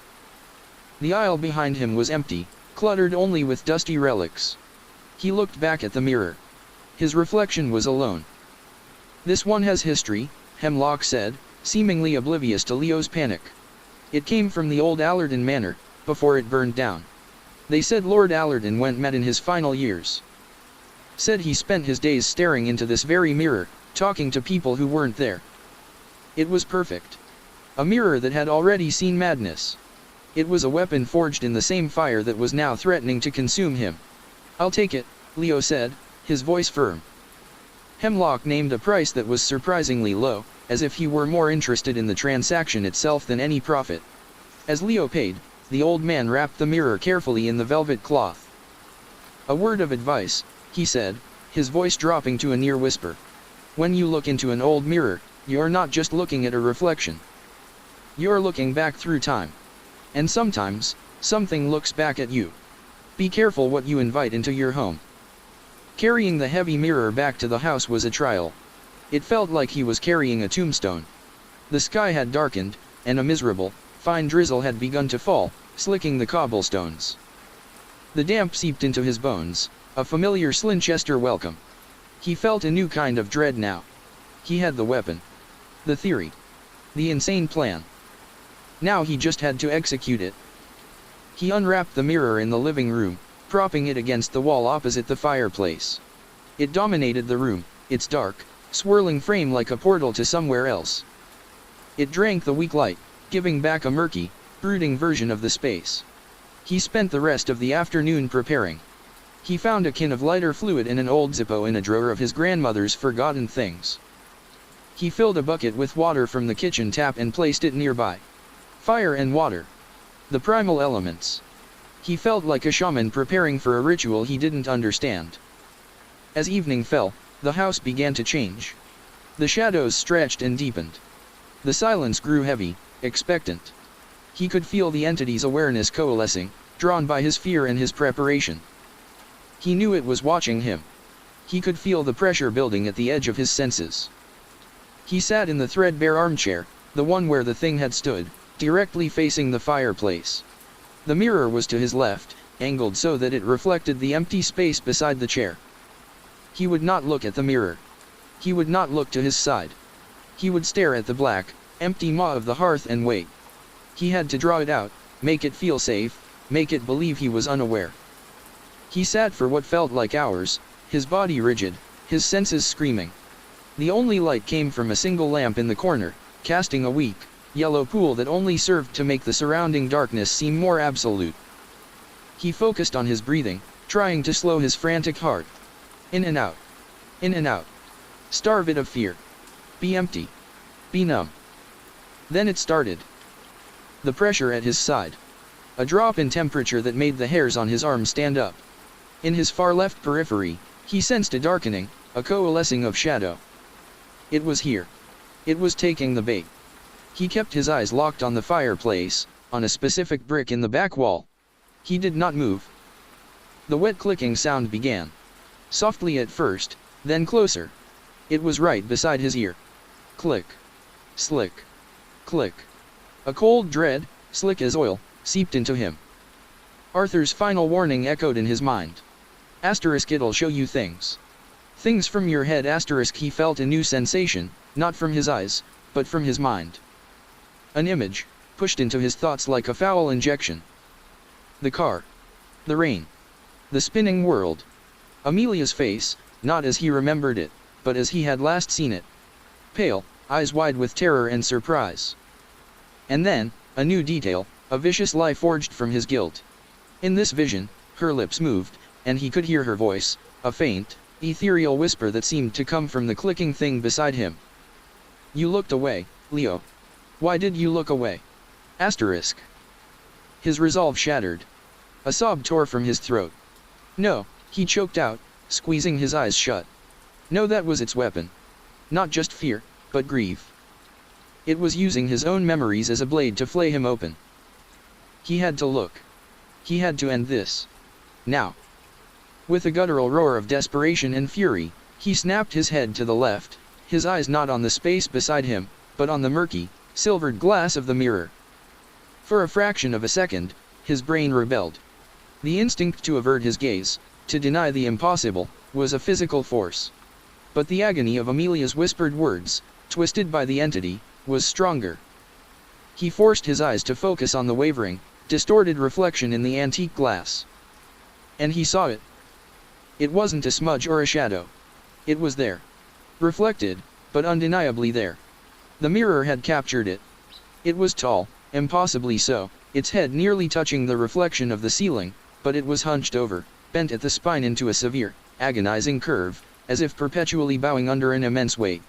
The aisle behind him was empty, cluttered only with dusty relics. He looked back at the mirror. His reflection was alone. "This one has history," Hemlock said, seemingly oblivious to Leo's panic. "It came from the old Allerton Manor, before it burned down. They said Lord Allerton went mad in his final years. Said he spent his days staring into this very mirror, talking to people who weren't there. It was perfect. A mirror that had already seen madness. It was a weapon forged in the same fire that was now threatening to consume him." "I'll take it," Leo said, his voice firm. Hemlock named a price that was surprisingly low, as if he were more interested in the transaction itself than any profit. As Leo paid, the old man wrapped the mirror carefully in the velvet cloth. "A word of advice," he said, his voice dropping to a near whisper. "When you look into an old mirror, you're not just looking at a reflection. You're looking back through time. And sometimes, something looks back at you. Be careful what you invite into your home." Carrying the heavy mirror back to the house was a trial. It felt like he was carrying a tombstone. The sky had darkened, and a miserable, fine drizzle had begun to fall, slicking the cobblestones. The damp seeped into his bones, a familiar Slinchester welcome. He felt a new kind of dread now. He had the weapon. The theory. The insane plan. Now he just had to execute it. He unwrapped the mirror in the living room, propping it against the wall opposite the fireplace. It dominated the room, its dark, swirling frame like a portal to somewhere else. It drank the weak light, giving back a murky, brooding version of the space. He spent the rest of the afternoon preparing. He found a can of lighter fluid and an old Zippo in a drawer of his grandmother's forgotten things. He filled a bucket with water from the kitchen tap and placed it nearby. Fire and water. The primal elements. He felt like a shaman preparing for a ritual he didn't understand. As evening fell, the house began to change. The shadows stretched and deepened. The silence grew heavy, expectant. He could feel the entity's awareness coalescing, drawn by his fear and his preparation. He knew it was watching him. He could feel the pressure building at the edge of his senses. He sat in the threadbare armchair, the one where the thing had stood, directly facing the fireplace. The mirror was to his left, angled so that it reflected the empty space beside the chair. He would not look at the mirror. He would not look to his side. He would stare at the black, empty maw of the hearth and wait. He had to draw it out, make it feel safe, make it believe he was unaware. He sat for what felt like hours, his body rigid, his senses screaming. The only light came from a single lamp in the corner, casting a weak, yellow pool that only served to make the surrounding darkness seem more absolute. He focused on his breathing, trying to slow his frantic heart. In and out. In and out. Starve it of fear. Be empty. Be numb. Then it started. The pressure at his side. A drop in temperature that made the hairs on his arm stand up. In his far left periphery, he sensed a darkening, a coalescing of shadow. It was here. It was taking the bait. He kept his eyes locked on the fireplace, on a specific brick in the back wall. He did not move. The wet clicking sound began. Softly at first, then closer. It was right beside his ear. Click. Slick. Click. A cold dread, slick as oil, seeped into him. Arthur's final warning echoed in his mind. Asterisk, it'll show you things. Things from your head. Asterisk, he felt a new sensation, not from his eyes, but from his mind. An image, pushed into his thoughts like a foul injection. The car. The rain. The spinning world. Amelia's face, not as he remembered it, but as he had last seen it. Pale, eyes wide with terror and surprise. And then, a new detail, a vicious lie forged from his guilt. In this vision, her lips moved, and he could hear her voice, a faint, ethereal whisper that seemed to come from the clicking thing beside him. You looked away, Leo. Why did you look away? Asterisk. His resolve shattered. A sob tore from his throat. No, he choked out, squeezing his eyes shut. No, that was its weapon. Not just fear, but grief. It was using his own memories as a blade to flay him open. He had to look. He had to end this. Now. With a guttural roar of desperation and fury, he snapped his head to the left, his eyes not on the space beside him, but on the murky, silvered glass of the mirror. For a fraction of a second, his brain rebelled. The instinct to avert his gaze, to deny the impossible, was a physical force. But the agony of Amelia's whispered words, twisted by the entity, was stronger. He forced his eyes to focus on the wavering, distorted reflection in the antique glass. And he saw it. It wasn't a smudge or a shadow. It was there. Reflected, but undeniably there. The mirror had captured it. It was tall, impossibly so, its head nearly touching the reflection of the ceiling, but it was hunched over, bent at the spine into a severe, agonizing curve, as if perpetually bowing under an immense weight.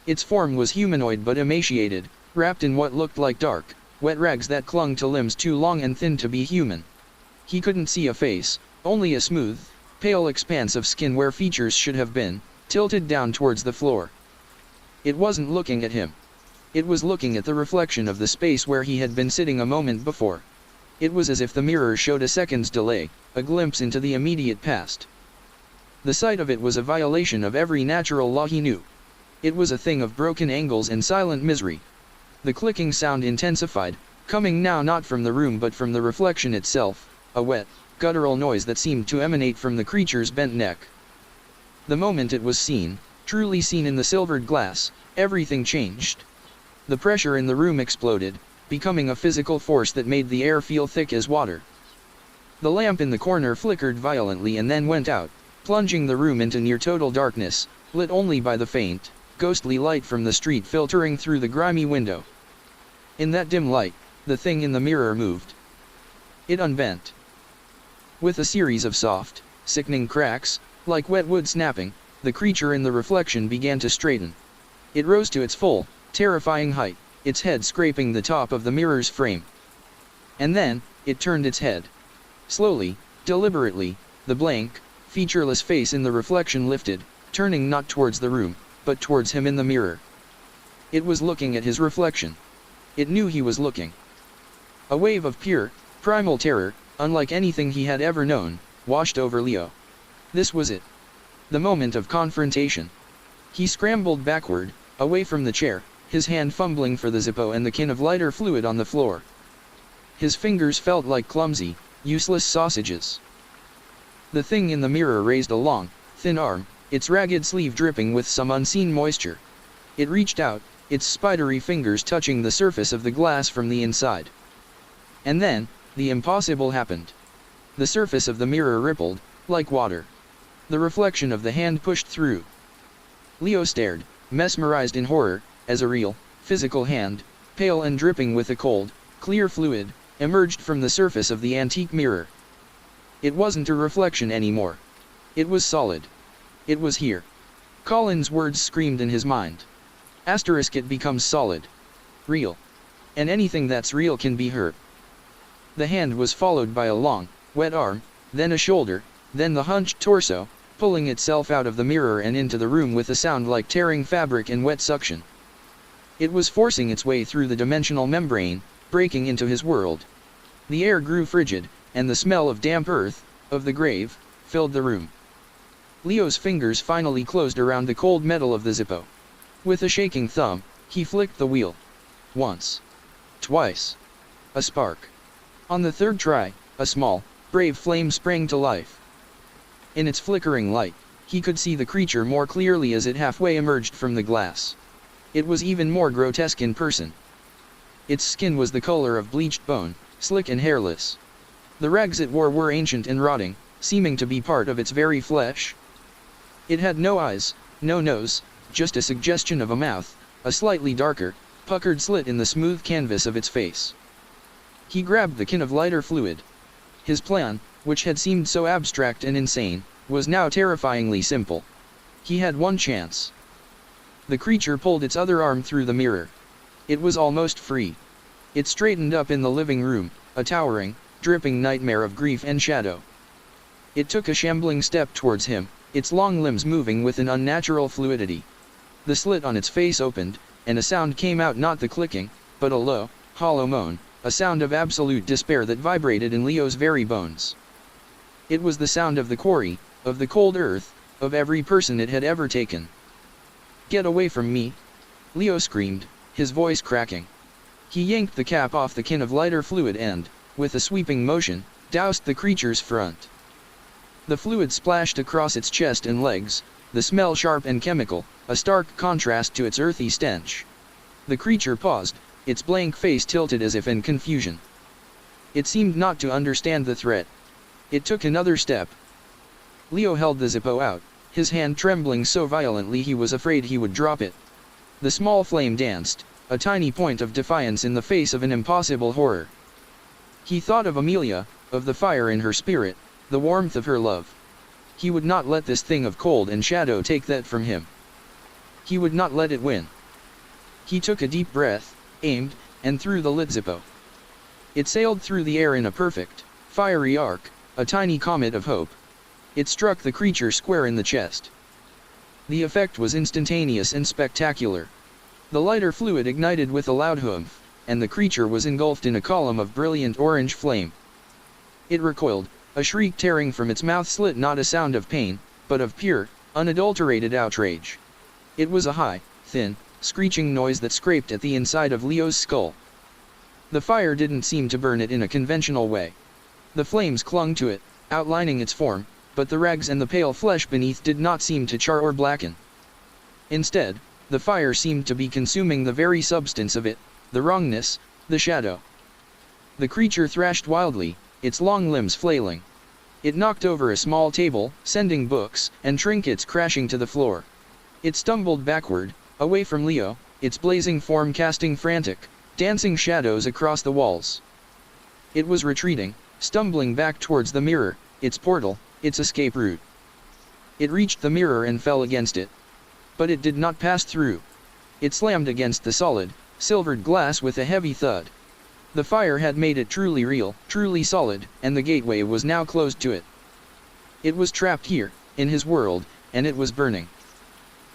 Its form was humanoid but emaciated, wrapped in what looked like dark, wet rags that clung to limbs too long and thin to be human. He couldn't see a face, only a smooth, pale expanse of skin where features should have been, tilted down towards the floor. It wasn't looking at him. It was looking at the reflection of the space where he had been sitting a moment before. It was as if the mirror showed a second's delay, a glimpse into the immediate past. The sight of it was a violation of every natural law he knew. It was a thing of broken angles and silent misery. The clicking sound intensified, coming now not from the room but from the reflection itself, a wet, guttural noise that seemed to emanate from the creature's bent neck. The moment it was seen, truly seen in the silvered glass, everything changed. The pressure in the room exploded, becoming a physical force that made the air feel thick as water. The lamp in the corner flickered violently and then went out, plunging the room into near total darkness, lit only by the faint, ghostly light from the street filtering through the grimy window. In that dim light, the thing in the mirror moved. It unbent. With a series of soft, sickening cracks, like wet wood snapping, the creature in the reflection began to straighten. It rose to its full, terrifying height, its head scraping the top of the mirror's frame. And then, it turned its head. Slowly, deliberately, the blank, featureless face in the reflection lifted, turning not towards the room, but towards him in the mirror. It was looking at his reflection. It knew he was looking. A wave of pure, primal terror, unlike anything he had ever known, washed over Leo. This was it. The moment of confrontation. He scrambled backward, away from the chair, his hand fumbling for the Zippo and the can of lighter fluid on the floor. His fingers felt like clumsy, useless sausages. The thing in the mirror raised a long, thin arm, its ragged sleeve dripping with some unseen moisture. It reached out, its spidery fingers touching the surface of the glass from the inside. And then, the impossible happened. The surface of the mirror rippled, like water. The reflection of the hand pushed through. Leo stared, mesmerized in horror, as a real, physical hand, pale and dripping with a cold, clear fluid, emerged from the surface of the antique mirror. It wasn't a reflection anymore. It was solid. It was here. Colin's words screamed in his mind. It becomes solid. Real. And anything that's real can be hurt. The hand was followed by a long, wet arm, then a shoulder, then the hunched torso, pulling itself out of the mirror and into the room with a sound like tearing fabric in wet suction. It was forcing its way through the dimensional membrane, breaking into his world. The air grew frigid, and the smell of damp earth, of the grave, filled the room. Leo's fingers finally closed around the cold metal of the Zippo. With a shaking thumb, he flicked the wheel. Once. Twice. A spark. On the third try, a small, brave flame sprang to life. In its flickering light, he could see the creature more clearly as it halfway emerged from the glass. It was even more grotesque in person. Its skin was the color of bleached bone, slick and hairless. The rags it wore were ancient and rotting, seeming to be part of its very flesh. It had no eyes, no nose, just a suggestion of a mouth, a slightly darker, puckered slit in the smooth canvas of its face. He grabbed the can of lighter fluid. His plan, which had seemed so abstract and insane, was now terrifyingly simple. He had one chance. The creature pulled its other arm through the mirror. It was almost free. It straightened up in the living room, a towering, dripping nightmare of grief and shadow. It took a shambling step towards him, its long limbs moving with an unnatural fluidity. The slit on its face opened, and a sound came out, not the clicking, but a low, hollow moan, a sound of absolute despair that vibrated in Leo's very bones. It was the sound of the quarry, of the cold earth, of every person it had ever taken. "Get away from me!" Leo screamed, his voice cracking. He yanked the cap off the can of lighter fluid and, with a sweeping motion, doused the creature's front. The fluid splashed across its chest and legs, the smell sharp and chemical, a stark contrast to its earthy stench. The creature paused, its blank face tilted as if in confusion. It seemed not to understand the threat. It took another step. Leo held the Zippo out, his hand trembling so violently he was afraid he would drop it. The small flame danced, a tiny point of defiance in the face of an impossible horror. He thought of Amelia, of the fire in her spirit, the warmth of her love. He would not let this thing of cold and shadow take that from him. He would not let it win. He took a deep breath, aimed, and threw the lit Zippo. It sailed through the air in a perfect, fiery arc, a tiny comet of hope. It struck the creature square in the chest. The effect was instantaneous and spectacular. The lighter fluid ignited with a loud humph, and the creature was engulfed in a column of brilliant orange flame. It recoiled, a shriek tearing from its mouth slit, not a sound of pain, but of pure, unadulterated outrage. It was a high, thin, screeching noise that scraped at the inside of Leo's skull. The fire didn't seem to burn it in a conventional way. The flames clung to it, outlining its form, but the rags and the pale flesh beneath did not seem to char or blacken. Instead, the fire seemed to be consuming the very substance of it, the wrongness, the shadow. The creature thrashed wildly, its long limbs flailing. It knocked over a small table, sending books and trinkets crashing to the floor. It stumbled backward, away from Leo, its blazing form casting frantic, dancing shadows across the walls. It was retreating, stumbling back towards the mirror, its portal, its escape route. It reached the mirror and fell against it. But it did not pass through. It slammed against the solid, silvered glass with a heavy thud. The fire had made it truly real, truly solid, and the gateway was now closed to it. It was trapped here, in his world, and it was burning.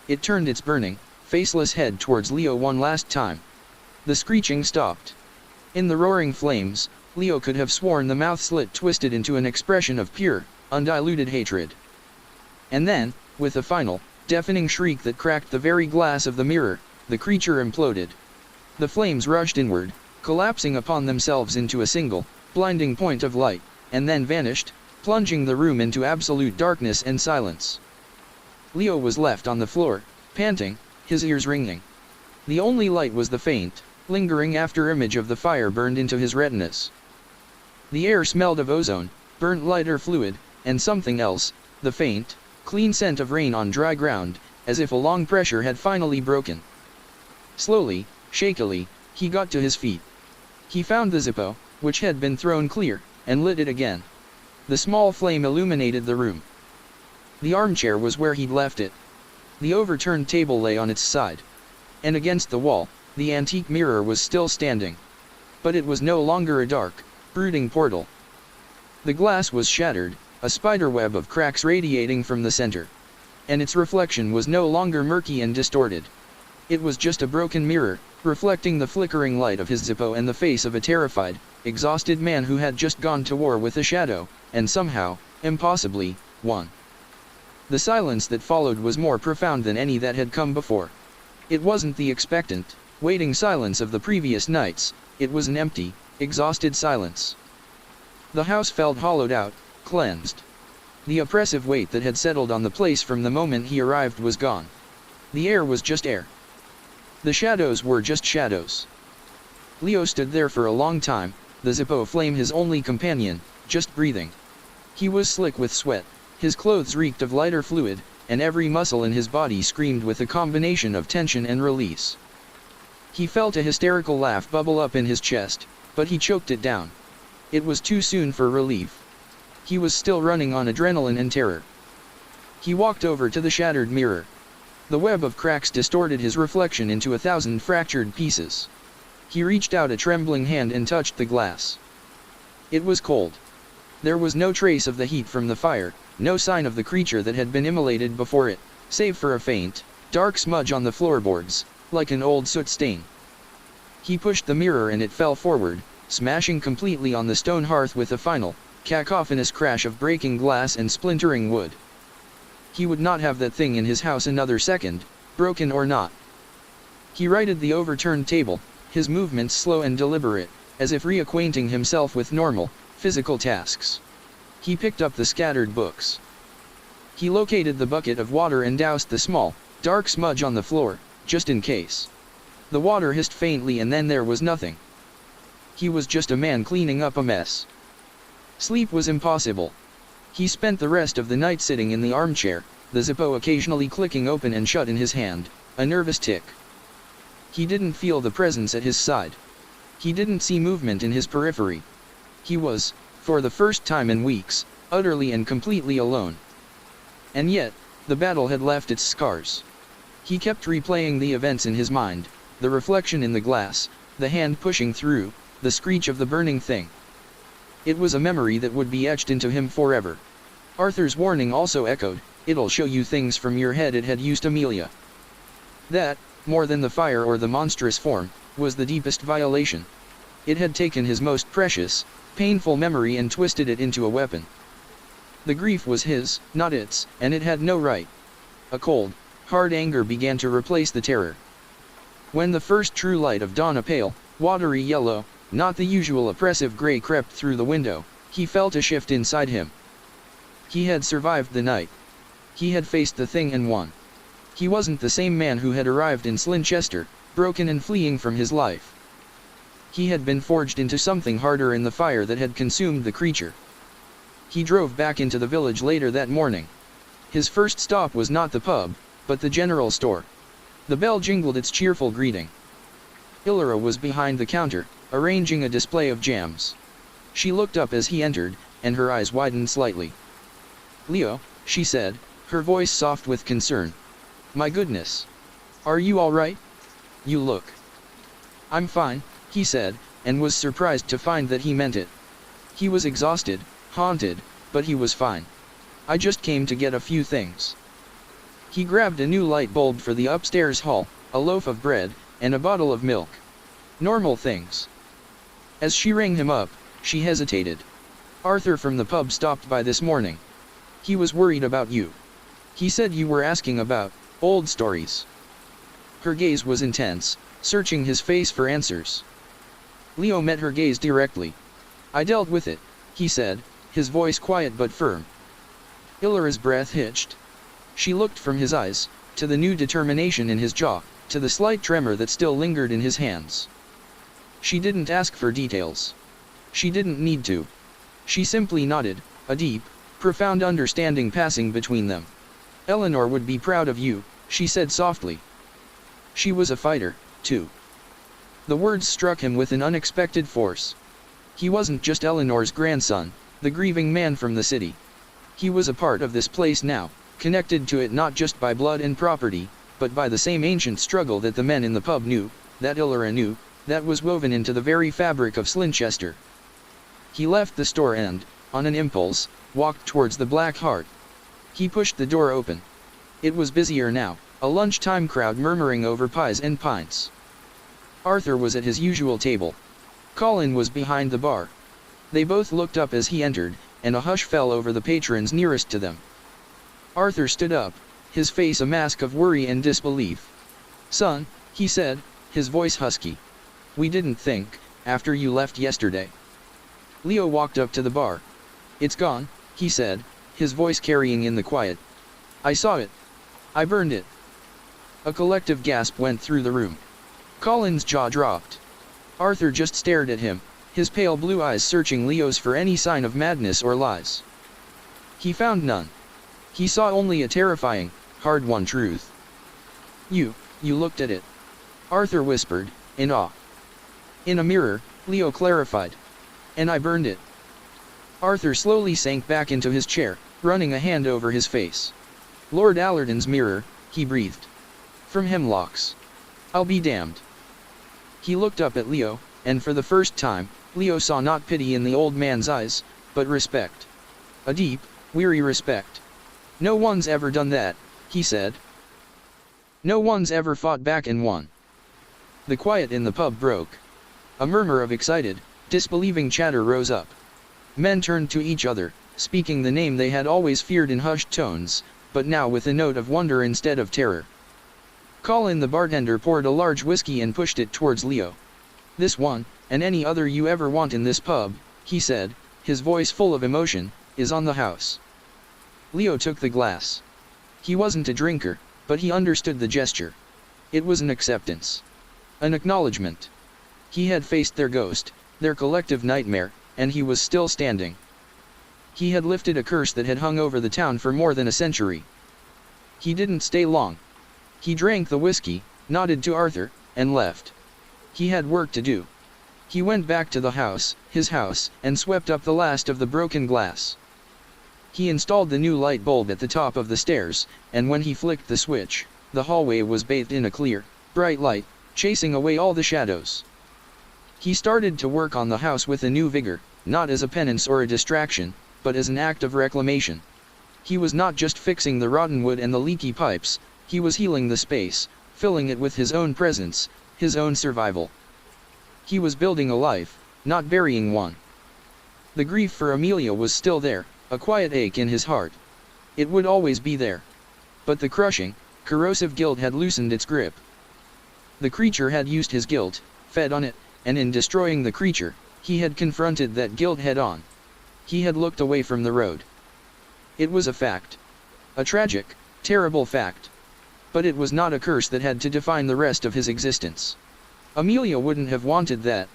It turned its burning, faceless head towards Leo one last time. The screeching stopped. In the roaring flames, Leo could have sworn the mouth slit twisted into an expression of pure, undiluted hatred. And then, with a final, deafening shriek that cracked the very glass of the mirror, the creature imploded. The flames rushed inward, collapsing upon themselves into a single, blinding point of light, and then vanished, plunging the room into absolute darkness and silence. Leo was left on the floor, panting, his ears ringing. The only light was the faint, lingering after-image of the fire burned into his retinas. The air smelled of ozone, burnt lighter fluid, and something else, the faint, clean scent of rain on dry ground, as if a long pressure had finally broken. Slowly, shakily, he got to his feet. He found the Zippo, which had been thrown clear, and lit it again. The small flame illuminated the room. The armchair was where he'd left it. The overturned table lay on its side. And against the wall, the antique mirror was still standing. But it was no longer a dark, brooding portal. The glass was shattered, a spiderweb of cracks radiating from the center. And its reflection was no longer murky and distorted. It was just a broken mirror, reflecting the flickering light of his Zippo and the face of a terrified, exhausted man who had just gone to war with a shadow, and somehow, impossibly, won. The silence that followed was more profound than any that had come before. It wasn't the expectant, waiting silence of the previous nights, it was an empty, exhausted silence. The house felt hollowed out, cleansed. The oppressive weight that had settled on the place from the moment he arrived was gone. The air was just air. The shadows were just shadows. Leo stood there for a long time, the Zippo flame his only companion, just breathing. He was slick with sweat, his clothes reeked of lighter fluid, and every muscle in his body screamed with a combination of tension and release. He felt a hysterical laugh bubble up in his chest, but he choked it down. It was too soon for relief. He was still running on adrenaline and terror. He walked over to the shattered mirror. The web of cracks distorted his reflection into 1,000 fractured pieces. He reached out a trembling hand and touched the glass. It was cold. There was no trace of the heat from the fire, no sign of the creature that had been immolated before it, save for a faint, dark smudge on the floorboards, like an old soot stain. He pushed the mirror and it fell forward, smashing completely on the stone hearth with a final, cacophonous crash of breaking glass and splintering wood. He would not have that thing in his house another second, broken or not. He righted the overturned table, his movements slow and deliberate, as if reacquainting himself with normal, physical tasks. He picked up the scattered books. He located the bucket of water and doused the small, dark smudge on the floor, just in case. The water hissed faintly and then there was nothing. He was just a man cleaning up a mess. Sleep was impossible. He spent the rest of the night sitting in the armchair, the Zippo occasionally clicking open and shut in his hand, a nervous tick. He didn't feel the presence at his side. He didn't see movement in his periphery. He was, for the first time in weeks, utterly and completely alone. And yet, the battle had left its scars. He kept replaying the events in his mind, the reflection in the glass, the hand pushing through, the screech of the burning thing. It was a memory that would be etched into him forever. Arthur's warning also echoed, "It'll show you things from your head." It had used Amelia. That, more than the fire or the monstrous form, was the deepest violation. It had taken his most precious, painful memory and twisted it into a weapon. The grief was his, not its, and it had no right. A cold, hard anger began to replace the terror. When the first true light of dawn, a pale, watery yellow, not the usual oppressive gray, crept through the window, he felt a shift inside him. He had survived the night. He had faced the thing and won. He wasn't the same man who had arrived in Slinchester, broken and fleeing from his life. He had been forged into something harder in the fire that had consumed the creature. He drove back into the village later that morning. His first stop was not the pub, but the general store. The bell jingled its cheerful greeting. Illyra was behind the counter, arranging a display of jams. She looked up as he entered, and her eyes widened slightly. "Leo," she said, her voice soft with concern. "My goodness. Are you all right? You look." "I'm fine," he said, and was surprised to find that he meant it. He was exhausted, haunted, but he was fine. "I just came to get a few things." He grabbed a new light bulb for the upstairs hall, a loaf of bread, and a bottle of milk. Normal things. As she rang him up, she hesitated. "Arthur from the pub stopped by this morning. He was worried about you. He said you were asking about old stories." Her gaze was intense, searching his face for answers. Leo met her gaze directly. "I dealt with it," he said, his voice quiet but firm. Illyra's breath hitched. She looked from his eyes, to the new determination in his jaw, to the slight tremor that still lingered in his hands. She didn't ask for details. She didn't need to. She simply nodded, a deep, profound understanding passing between them. "Eleanor would be proud of you," she said softly. She was a fighter, too. The words struck him with an unexpected force. He wasn't just Eleanor's grandson, the grieving man from the city. He was a part of this place now, connected to it not just by blood and property, but by the same ancient struggle that the men in the pub knew, that Illyra knew, that was woven into the very fabric of Slinchester. He left the store and, on an impulse, walked towards the Black Hart. He pushed the door open. It was busier now, a lunchtime crowd murmuring over pies and pints. Arthur was at his usual table. Colin was behind the bar. They both looked up as he entered, and a hush fell over the patrons nearest to them. Arthur stood up, his face a mask of worry and disbelief. "Son," he said, his voice husky. "We didn't think, after you left yesterday." Leo walked up to the bar. "It's gone," he said, his voice carrying in the quiet. "I saw it. I burned it." A collective gasp went through the room. Colin's jaw dropped. Arthur just stared at him, his pale blue eyes searching Leo's for any sign of madness or lies. He found none. He saw only a terrifying, hard-won truth. You looked at it," Arthur whispered, in awe. "In a mirror," Leo clarified. "And I burned it." Arthur slowly sank back into his chair, running a hand over his face. "Lord Allerton's mirror," he breathed. "From Hemlocks. I'll be damned." He looked up at Leo, and for the first time, Leo saw not pity in the old man's eyes, but respect. A deep, weary respect. "No one's ever done that," he said. "No one's ever fought back and won." The quiet in the pub broke. A murmur of excited, disbelieving chatter rose up. Men turned to each other, speaking the name they had always feared in hushed tones, but now with a note of wonder instead of terror. Colin the bartender poured a large whiskey and pushed it towards Leo. "This one," and any other you ever want in this pub," he said, his voice full of emotion, "is on the house." Leo took the glass. He wasn't a drinker, but he understood the gesture. It was an acceptance. An acknowledgement. He had faced their ghost, their collective nightmare, and he was still standing. He had lifted a curse that had hung over the town for more than a century. He didn't stay long. He drank the whiskey, nodded to Arthur, and left. He had work to do. He went back to the house, his house, and swept up the last of the broken glass. He installed the new light bulb at the top of the stairs, and when he flicked the switch, the hallway was bathed in a clear, bright light, chasing away all the shadows. He started to work on the house with a new vigor, not as a penance or a distraction, but as an act of reclamation. He was not just fixing the rotten wood and the leaky pipes, he was healing the space, filling it with his own presence, his own survival. He was building a life, not burying one. The grief for Amelia was still there, a quiet ache in his heart. It would always be there. But the crushing, corrosive guilt had loosened its grip. The creature had used his guilt, fed on it, and in destroying the creature, he had confronted that guilt head-on. He had looked away from the road. It was a fact. A tragic, terrible fact. But it was not a curse that had to define the rest of his existence. Amelia wouldn't have wanted that.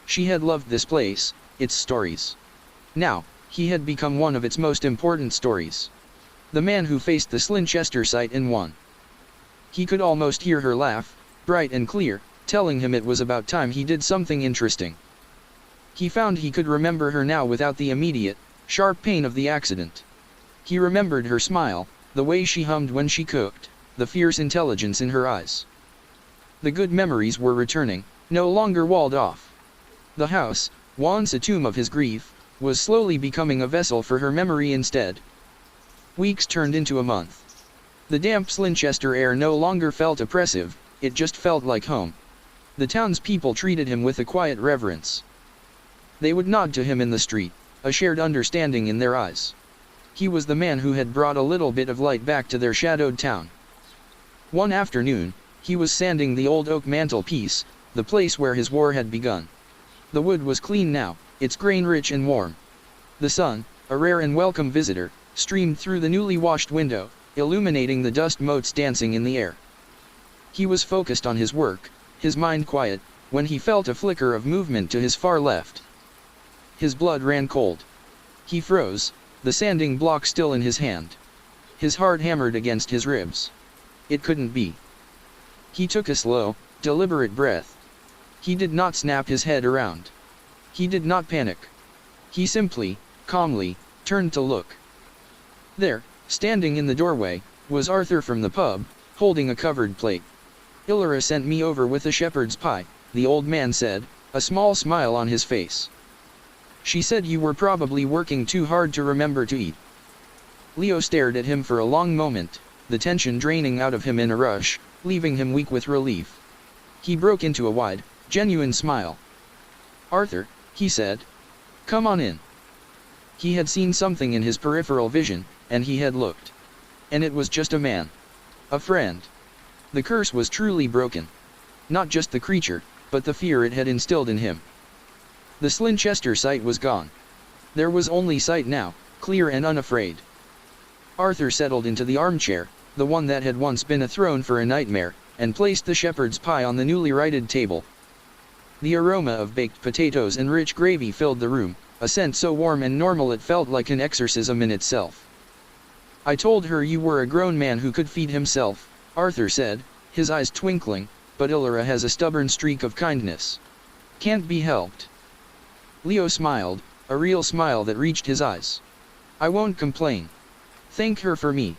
She had loved this place, its stories. Now, he had become one of its most important stories. The man who faced the Slinchester Sight in one. He could almost hear her laugh, bright and clear, telling him it was about time he did something interesting. He found he could remember her now without the immediate, sharp pain of the accident. He remembered her smile, the way she hummed when she cooked, the fierce intelligence in her eyes. The good memories were returning, no longer walled off. The house, once a tomb of his grief, was slowly becoming a vessel for her memory instead. Weeks turned into a month. The damp Slinchester air no longer felt oppressive, it just felt like home. The townspeople treated him with a quiet reverence. They would nod to him in the street, a shared understanding in their eyes. He was the man who had brought a little bit of light back to their shadowed town. One afternoon, he was sanding the old oak mantelpiece, the place where his war had begun. The wood was clean now, its grain rich and warm. The sun, a rare and welcome visitor, streamed through the newly washed window, illuminating the dust motes dancing in the air. He was focused on his work, his mind quiet, when he felt a flicker of movement to his far left. His blood ran cold. He froze, the sanding block still in his hand. His heart hammered against his ribs. It couldn't be. He took a slow, deliberate breath. He did not snap his head around. He did not panic. He simply, calmly, turned to look. There, standing in the doorway, was Arthur from the pub, holding a covered plate. "Illyra sent me over with a shepherd's pie," the old man said, a small smile on his face. "She said you were probably working too hard to remember to eat." Leo stared at him for a long moment, the tension draining out of him in a rush, leaving him weak with relief. He broke into a wide, genuine smile. "Arthur," he said. "Come on in." He had seen something in his peripheral vision, and he had looked. And it was just a man. A friend. The curse was truly broken. Not just the creature, but the fear it had instilled in him. The Slinchester Sight was gone. There was only Sight now, clear and unafraid. Arthur settled into the armchair, the one that had once been a throne for a nightmare, and placed the shepherd's pie on the newly righted table. The aroma of baked potatoes and rich gravy filled the room, a scent so warm and normal it felt like an exorcism in itself. "I told her you were a grown man who could feed himself," Arthur said, his eyes twinkling, "but Illyra has a stubborn streak of kindness. Can't be helped." Leo smiled, a real smile that reached his eyes. "I won't complain. Thank her for me."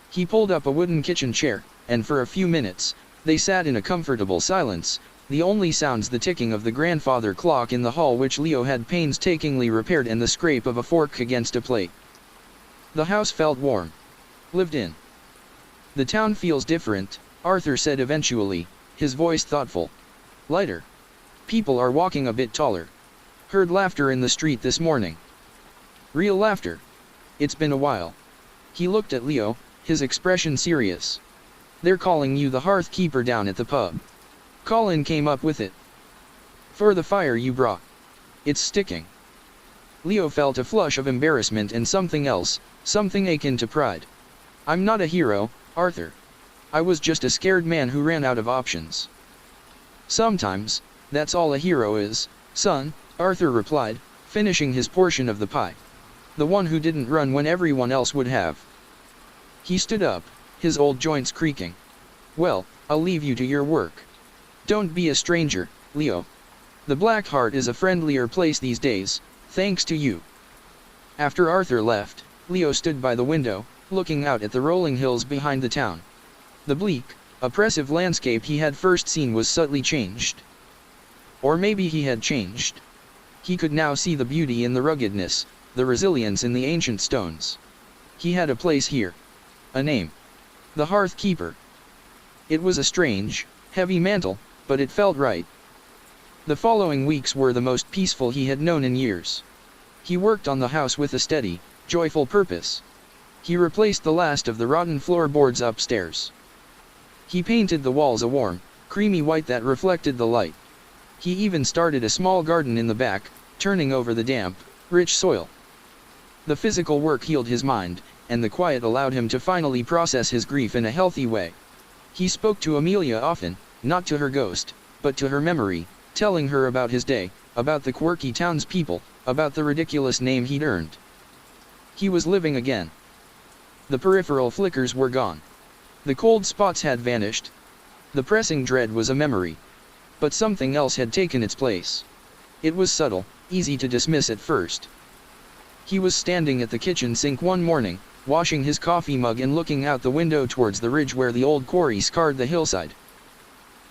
He pulled up a wooden kitchen chair, and for a few minutes, they sat in a comfortable silence, the only sounds the ticking of the grandfather clock in the hall which Leo had painstakingly repaired and the scrape of a fork against a plate. The house felt warm. Lived in. "The town feels different," Arthur said eventually, his voice thoughtful. "Lighter. People are walking a bit taller. Heard laughter in the street this morning." "Real laughter? It's been a while." He looked at Leo, his expression serious. "They're calling you the hearth keeper down at the pub. Colin came up with it." For the fire you brought. It's sticking. Leo felt a flush of embarrassment and something else, something akin to pride. I'm not a hero, Arthur. I was just a scared man who ran out of options. Sometimes, that's all a hero is, son, Arthur replied, finishing his portion of the pie. The one who didn't run when everyone else would have. He stood up, his old joints creaking. Well, I'll leave you to your work. Don't be a stranger, Leo. The Black Heart is a friendlier place these days, thanks to you. After Arthur left, Leo stood by the window, looking out at the rolling hills behind the town. The bleak, oppressive landscape he had first seen was subtly changed. Or maybe he had changed. He could now see the beauty in the ruggedness, the resilience in the ancient stones. He had a place here. A name. The Hearth Keeper. It was a strange, heavy mantle, but it felt right. The following weeks were the most peaceful he had known in years. He worked on the house with a steady, joyful purpose. He replaced the last of the rotten floorboards upstairs. He painted the walls a warm, creamy white that reflected the light. He even started a small garden in the back, turning over the damp, rich soil. The physical work healed his mind, and the quiet allowed him to finally process his grief in a healthy way. He spoke to Amelia often, not to her ghost, but to her memory, telling her about his day, about the quirky townspeople, about the ridiculous name he'd earned. He was living again. The peripheral flickers were gone. The cold spots had vanished. The pressing dread was a memory. But something else had taken its place. It was subtle, easy to dismiss at first. He was standing at the kitchen sink one morning, washing his coffee mug and looking out the window towards the ridge where the old quarry scarred the hillside.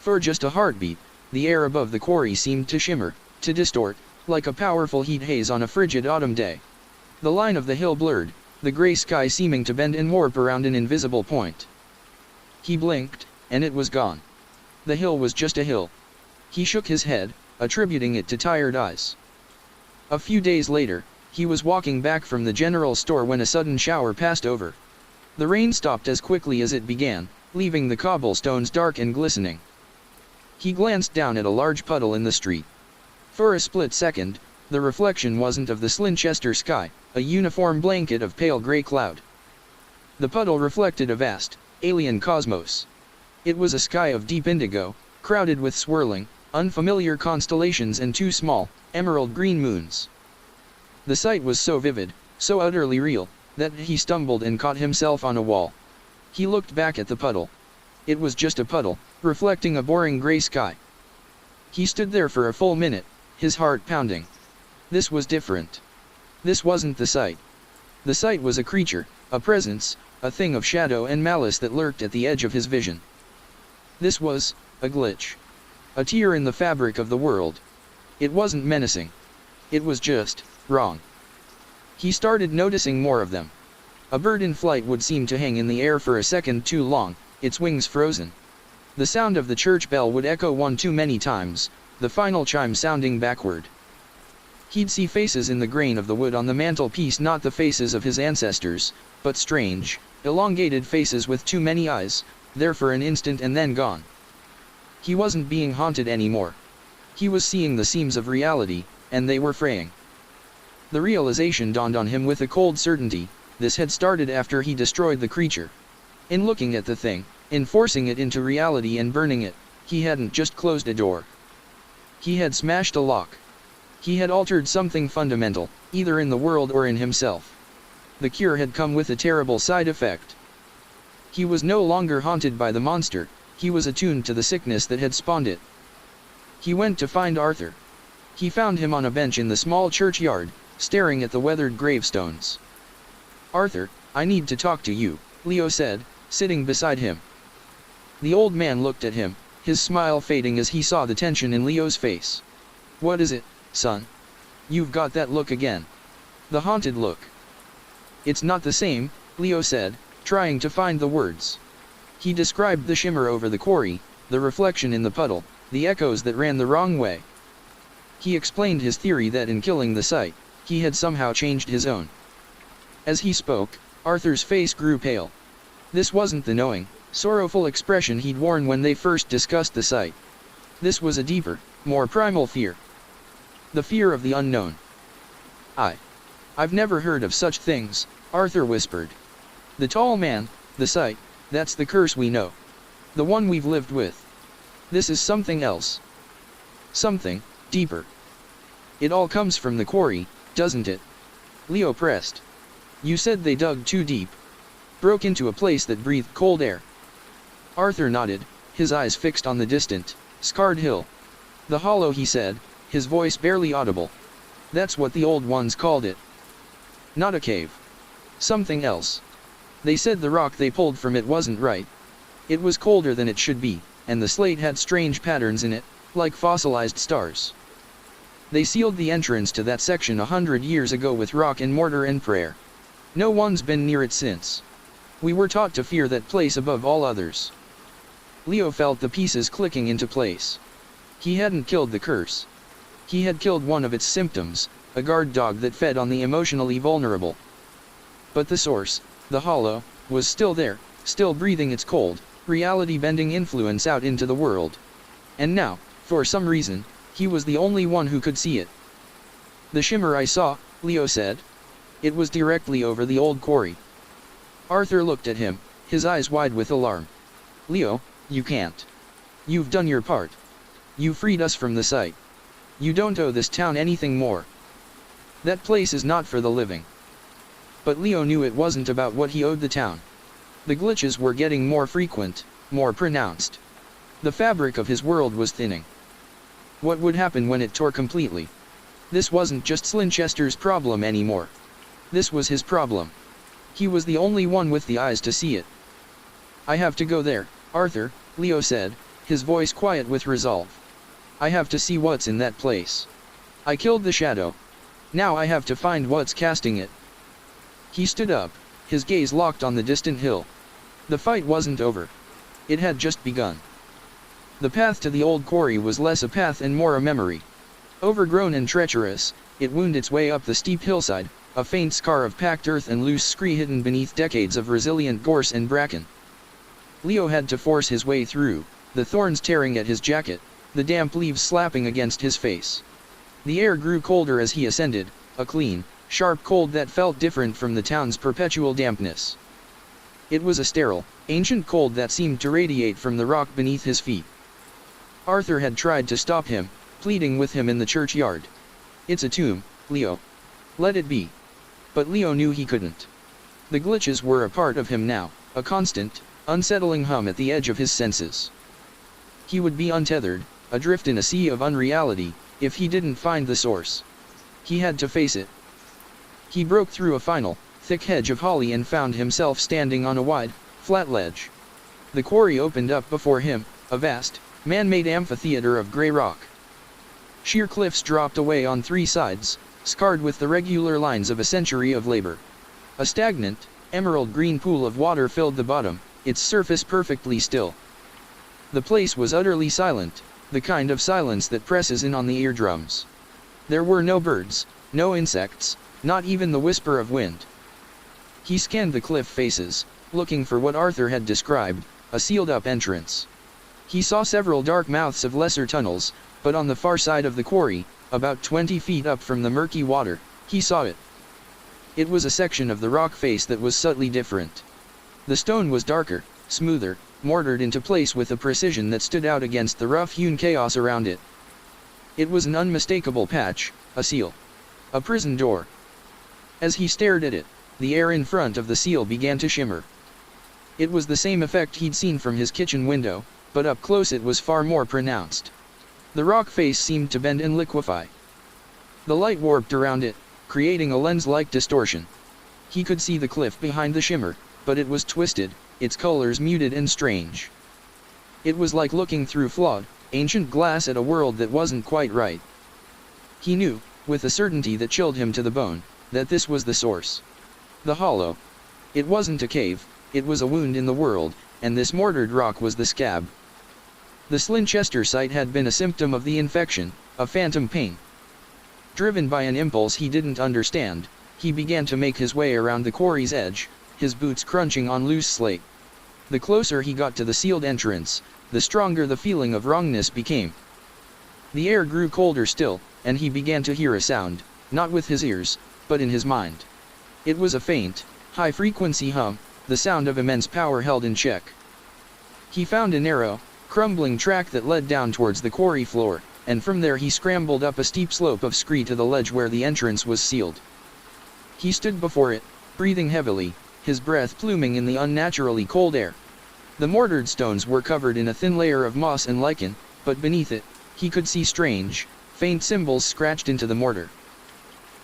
For just a heartbeat, the air above the quarry seemed to shimmer, to distort, like a powerful heat haze on a frigid autumn day. The line of the hill blurred, the gray sky seeming to bend and warp around an invisible point. He blinked, and it was gone. The hill was just a hill. He shook his head, attributing it to tired eyes. A few days later, he was walking back from the general store when a sudden shower passed over. The rain stopped as quickly as it began, leaving the cobblestones dark and glistening. He glanced down at a large puddle in the street. For a split second, the reflection wasn't of the Slinchester sky, a uniform blanket of pale gray cloud. The puddle reflected a vast, alien cosmos. It was a sky of deep indigo, crowded with swirling, unfamiliar constellations and two small, emerald green moons. The sight was so vivid, so utterly real, that he stumbled and caught himself on a wall. He looked back at the puddle. It was just a puddle, reflecting a boring gray sky. He stood there for a full minute, his heart pounding. This was different. This wasn't the sight. The sight was a creature, a presence, a thing of shadow and malice that lurked at the edge of his vision. This was a glitch. A tear in the fabric of the world. It wasn't menacing. It was just wrong. He started noticing more of them. A bird in flight would seem to hang in the air for a second too long, its wings frozen. The sound of the church bell would echo one too many times, the final chime sounding backward. He'd see faces in the grain of the wood on the mantelpiece, not the faces of his ancestors, but strange, elongated faces with too many eyes, there for an instant and then gone. He wasn't being haunted anymore. He was seeing the seams of reality, and they were fraying. The realization dawned on him with a cold certainty. This had started after he destroyed the creature. In looking at the thing, in forcing it into reality and burning it, he hadn't just closed a door. He had smashed a lock. He had altered something fundamental, either in the world or in himself. The cure had come with a terrible side effect. He was no longer haunted by the monster, he was attuned to the sickness that had spawned it. He went to find Arthur. He found him on a bench in the small churchyard, staring at the weathered gravestones. "Arthur, I need to talk to you," Leo said, sitting beside him. The old man looked at him, his smile fading as he saw the tension in Leo's face. "What is it, son? You've got that look again. The haunted look." "It's not the same," Leo said, trying to find the words. He described the shimmer over the quarry, the reflection in the puddle, the echoes that ran the wrong way. He explained his theory that in killing the sight, he had somehow changed his own. As he spoke, Arthur's face grew pale. This wasn't the knowing, sorrowful expression he'd worn when they first discussed the sight. This was a deeper, more primal fear. The fear of the unknown. I've never heard of such things, Arthur whispered. The tall man, the sight, that's the curse we know. The one we've lived with. This is something else. Something deeper. It all comes from the quarry, doesn't it? Leo pressed. You said they dug too deep. Broke into a place that breathed cold air. Arthur nodded, his eyes fixed on the distant, scarred hill. The hollow, he said, his voice barely audible. That's what the old ones called it. Not a cave. Something else. They said the rock they pulled from it wasn't right. It was colder than it should be, and the slate had strange patterns in it, like fossilized stars. They sealed the entrance to that section 100 years ago with rock and mortar and prayer. No one's been near it since. We were taught to fear that place above all others. Leo felt the pieces clicking into place. He hadn't killed the curse. He had killed one of its symptoms, a guard dog that fed on the emotionally vulnerable. But the source, the hollow, was still there, still breathing its cold, reality-bending influence out into the world. And now, for some reason, he was the only one who could see it. The shimmer I saw, Leo said. It was directly over the old quarry. Arthur looked at him, his eyes wide with alarm. Leo, you can't. You've done your part. You freed us from the sight. You don't owe this town anything more. That place is not for the living. But Leo knew it wasn't about what he owed the town. The glitches were getting more frequent, more pronounced. The fabric of his world was thinning. What would happen when it tore completely? This wasn't just Slinchester's problem anymore. This was his problem. He was the only one with the eyes to see it. I have to go there, Arthur, Leo said, his voice quiet with resolve. I have to see what's in that place. I killed the shadow. Now I have to find what's casting it. He stood up, his gaze locked on the distant hill. The fight wasn't over. It had just begun. The path to the old quarry was less a path and more a memory. Overgrown and treacherous, it wound its way up the steep hillside, a faint scar of packed earth and loose scree hidden beneath decades of resilient gorse and bracken. Leo had to force his way through, the thorns tearing at his jacket, the damp leaves slapping against his face. The air grew colder as he ascended, a clean, sharp cold that felt different from the town's perpetual dampness. It was a sterile, ancient cold that seemed to radiate from the rock beneath his feet. Arthur had tried to stop him, pleading with him in the churchyard. It's a tomb, Leo. Let it be. But Leo knew he couldn't. The glitches were a part of him now, a constant, unsettling hum at the edge of his senses. He would be untethered, adrift in a sea of unreality, if he didn't find the source. He had to face it. He broke through a final, thick hedge of holly and found himself standing on a wide, flat ledge. The quarry opened up before him, a vast, man-made amphitheater of grey rock. Sheer cliffs dropped away on three sides, scarred with the regular lines of a century of labor. A stagnant, emerald-green pool of water filled the bottom, its surface perfectly still. The place was utterly silent, the kind of silence that presses in on the eardrums. There were no birds, no insects, not even the whisper of wind. He scanned the cliff faces, looking for what Arthur had described, a sealed-up entrance. He saw several dark mouths of lesser tunnels, but on the far side of the quarry, about 20 feet up from the murky water, he saw it. It was a section of the rock face that was subtly different. The stone was darker, smoother, mortared into place with a precision that stood out against the rough-hewn chaos around it. It was an unmistakable patch, a seal. A prison door. As he stared at it, the air in front of the seal began to shimmer. It was the same effect he'd seen from his kitchen window, but up close it was far more pronounced. The rock face seemed to bend and liquefy. The light warped around it, creating a lens-like distortion. He could see the cliff behind the shimmer, but it was twisted, its colors muted and strange. It was like looking through flawed, ancient glass at a world that wasn't quite right. He knew, with a certainty that chilled him to the bone, that this was the source. The hollow. It wasn't a cave, it was a wound in the world, and this mortared rock was the scab. The Slinchester Sight had been a symptom of the infection, a phantom pain. Driven by an impulse he didn't understand, he began to make his way around the quarry's edge, his boots crunching on loose slate. The closer he got to the sealed entrance, the stronger the feeling of wrongness became, The air grew colder still, and he began to hear a sound, not with his ears, but in his mind. It was a faint, high-frequency hum, the sound of immense power held in check. He found a narrow, crumbling track that led down towards the quarry floor, and from there he scrambled up a steep slope of scree to the ledge where the entrance was sealed. He stood before it, breathing heavily, his breath pluming in the unnaturally cold air. The mortared stones were covered in a thin layer of moss and lichen, but beneath it, he could see strange, faint symbols scratched into the mortar.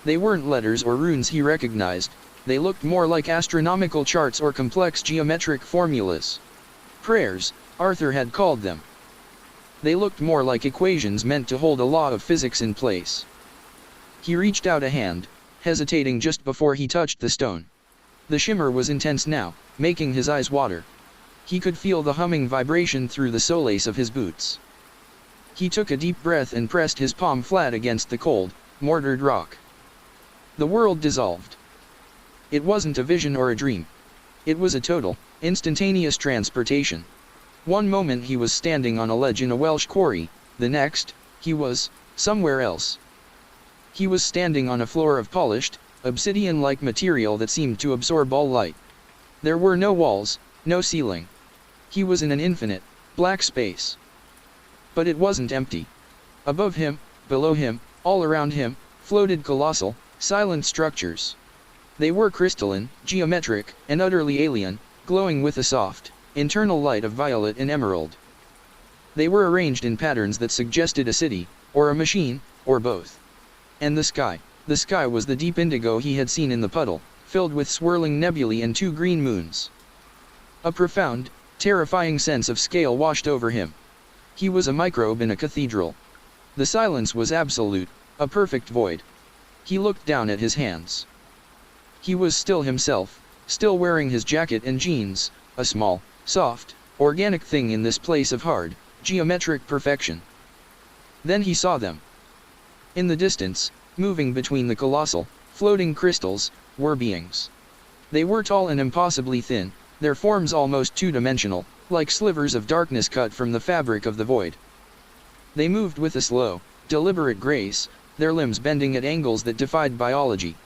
They weren't letters or runes he recognized, they looked more like astronomical charts or complex geometric formulas. Prayers, Arthur had called them. They looked more like equations meant to hold a law of physics in place. He reached out a hand, hesitating just before he touched the stone. The shimmer was intense now, making his eyes water. He could feel the humming vibration through the solace of his boots. He took a deep breath and pressed his palm flat against the cold, mortared rock. The world dissolved. It wasn't a vision or a dream. It was a total, instantaneous transportation. One moment he was standing on a ledge in a Welsh quarry, the next, he was somewhere else. He was standing on a floor of polished, obsidian-like material that seemed to absorb all light. There were no walls, no ceiling. He was in an infinite, black space. But it wasn't empty. Above him, below him, all around him, floated colossal, silent structures. They were crystalline, geometric, and utterly alien, glowing with a soft, internal light of violet and emerald. They were arranged in patterns that suggested a city, or a machine, or both. And the sky was the deep indigo he had seen in the puddle, filled with swirling nebulae and 2 green moons. A profound, terrifying sense of scale washed over him. He was a microbe in a cathedral. The silence was absolute, a perfect void. He looked down at his hands. He was still himself, still wearing his jacket and jeans, a small, soft, organic thing in this place of hard, geometric perfection. Then he saw them. In the distance, moving between the colossal, floating crystals, were beings. They were tall and impossibly thin, their forms almost two-dimensional, like slivers of darkness cut from the fabric of the void. They moved with a slow, deliberate grace, their limbs bending at angles that defied biology.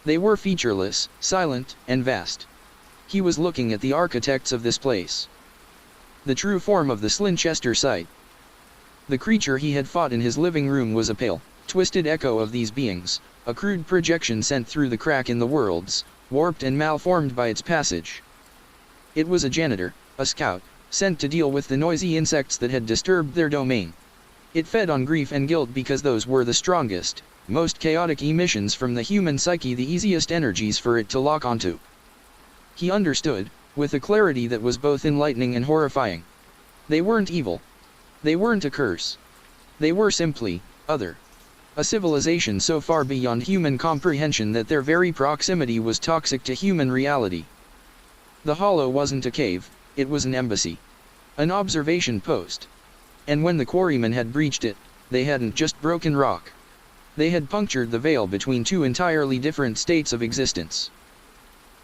They were featureless, silent, and vast. He was looking at the architects of this place. The true form of the Slinchester Sight. The creature he had fought in his living room was a pale, twisted echo of these beings, a crude projection sent through the crack in the worlds, warped and malformed by its passage. It was a janitor, a scout, sent to deal with the noisy insects that had disturbed their domain. It fed on grief and guilt because those were the strongest, most chaotic emissions from the human psyche, the easiest energies for it to lock onto. He understood, with a clarity that was both enlightening and horrifying. They weren't evil. They weren't a curse. They were simply other. A civilization so far beyond human comprehension that their very proximity was toxic to human reality. The hollow wasn't a cave, it was an embassy. An observation post. And when the quarrymen had breached it, they hadn't just broken rock. They had punctured the veil between 2 entirely different states of existence.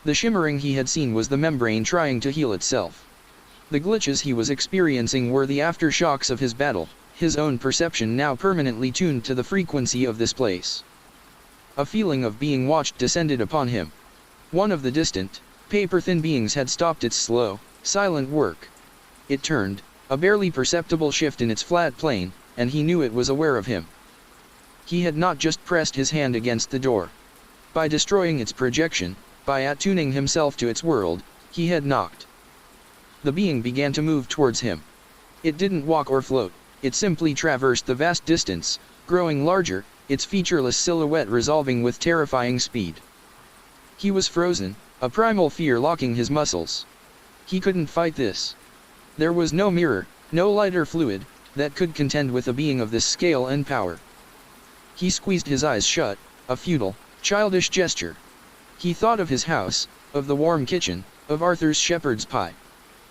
The shimmering he had seen was the membrane trying to heal itself. The glitches he was experiencing were the aftershocks of his battle, his own perception now permanently tuned to the frequency of this place. A feeling of being watched descended upon him. One of the distant, paper-thin beings had stopped its slow, silent work. It turned, a barely perceptible shift in its flat plane, and he knew it was aware of him. He had not just pressed his hand against the door. By destroying its projection, by attuning himself to its world, he had knocked. The being began to move towards him. It didn't walk or float, it simply traversed the vast distance, growing larger, its featureless silhouette resolving with terrifying speed. He was frozen, a primal fear locking his muscles. He couldn't fight this. There was no mirror, no light or fluid, that could contend with a being of this scale and power. He squeezed his eyes shut, a futile, childish gesture. He thought of his house, of the warm kitchen, of Arthur's shepherd's pie.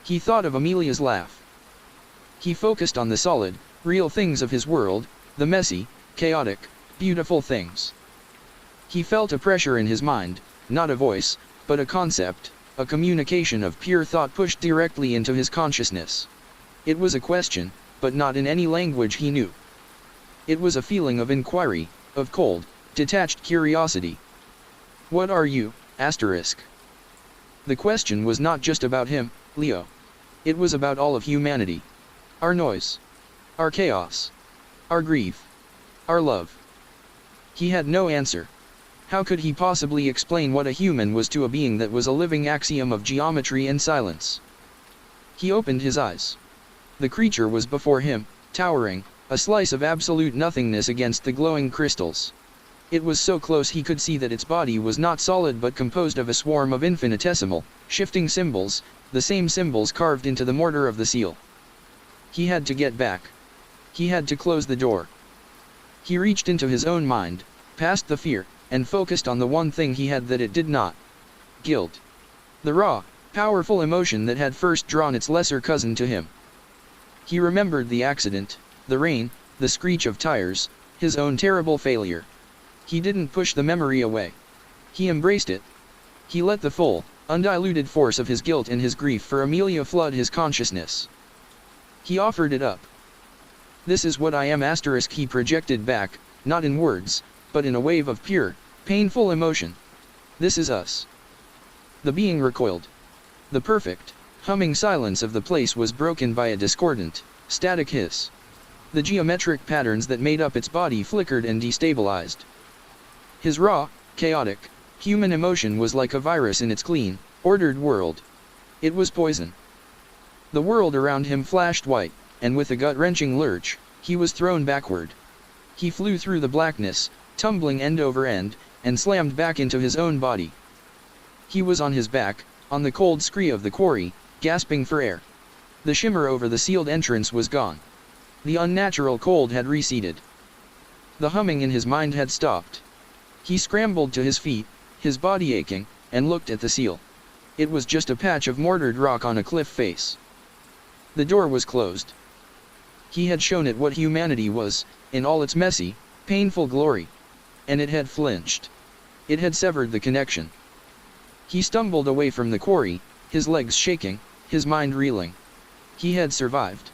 He thought of Amelia's laugh. He focused on the solid, real things of his world, the messy, chaotic, beautiful things. He felt a pressure in his mind, not a voice, but a concept, a communication of pure thought pushed directly into his consciousness. It was a question, but not in any language he knew. It was a feeling of inquiry, of cold, detached curiosity. "What are you, asterisk?" The question was not just about him, Leo. It was about all of humanity. Our noise. Our chaos. Our grief. Our love. He had no answer. How could he possibly explain what a human was to a being that was a living axiom of geometry and silence? He opened his eyes. The creature was before him, towering, a slice of absolute nothingness against the glowing crystals. It was so close he could see that its body was not solid but composed of a swarm of infinitesimal, shifting symbols, the same symbols carved into the mortar of the seal. He had to get back. He had to close the door. He reached into his own mind, past the fear, and focused on the one thing he had that it did not. Guilt. The raw, powerful emotion that had first drawn its lesser cousin to him. He remembered the accident, the rain, the screech of tires, his own terrible failure. He didn't push the memory away. He embraced it. He let the full, undiluted force of his guilt and his grief for Amelia flood his consciousness. He offered it up. "This is what I am," asterisk he projected back, not in words, but in a wave of pure, painful emotion. "This is us." The being recoiled. The perfect, humming silence of the place was broken by a discordant, static hiss. The geometric patterns that made up its body flickered and destabilized. His raw, chaotic, human emotion was like a virus in its clean, ordered world. It was poison. The world around him flashed white, and with a gut-wrenching lurch, he was thrown backward. He flew through the blackness, tumbling end over end, and slammed back into his own body. He was on his back, on the cold scree of the quarry, gasping for air. The shimmer over the sealed entrance was gone. The unnatural cold had receded. The humming in his mind had stopped. He scrambled to his feet, his body aching, and looked at the seal. It was just a patch of mortared rock on a cliff face. The door was closed. He had shown it what humanity was, in all its messy, painful glory. And it had flinched. It had severed the connection. He stumbled away from the quarry, his legs shaking, his mind reeling. He had survived.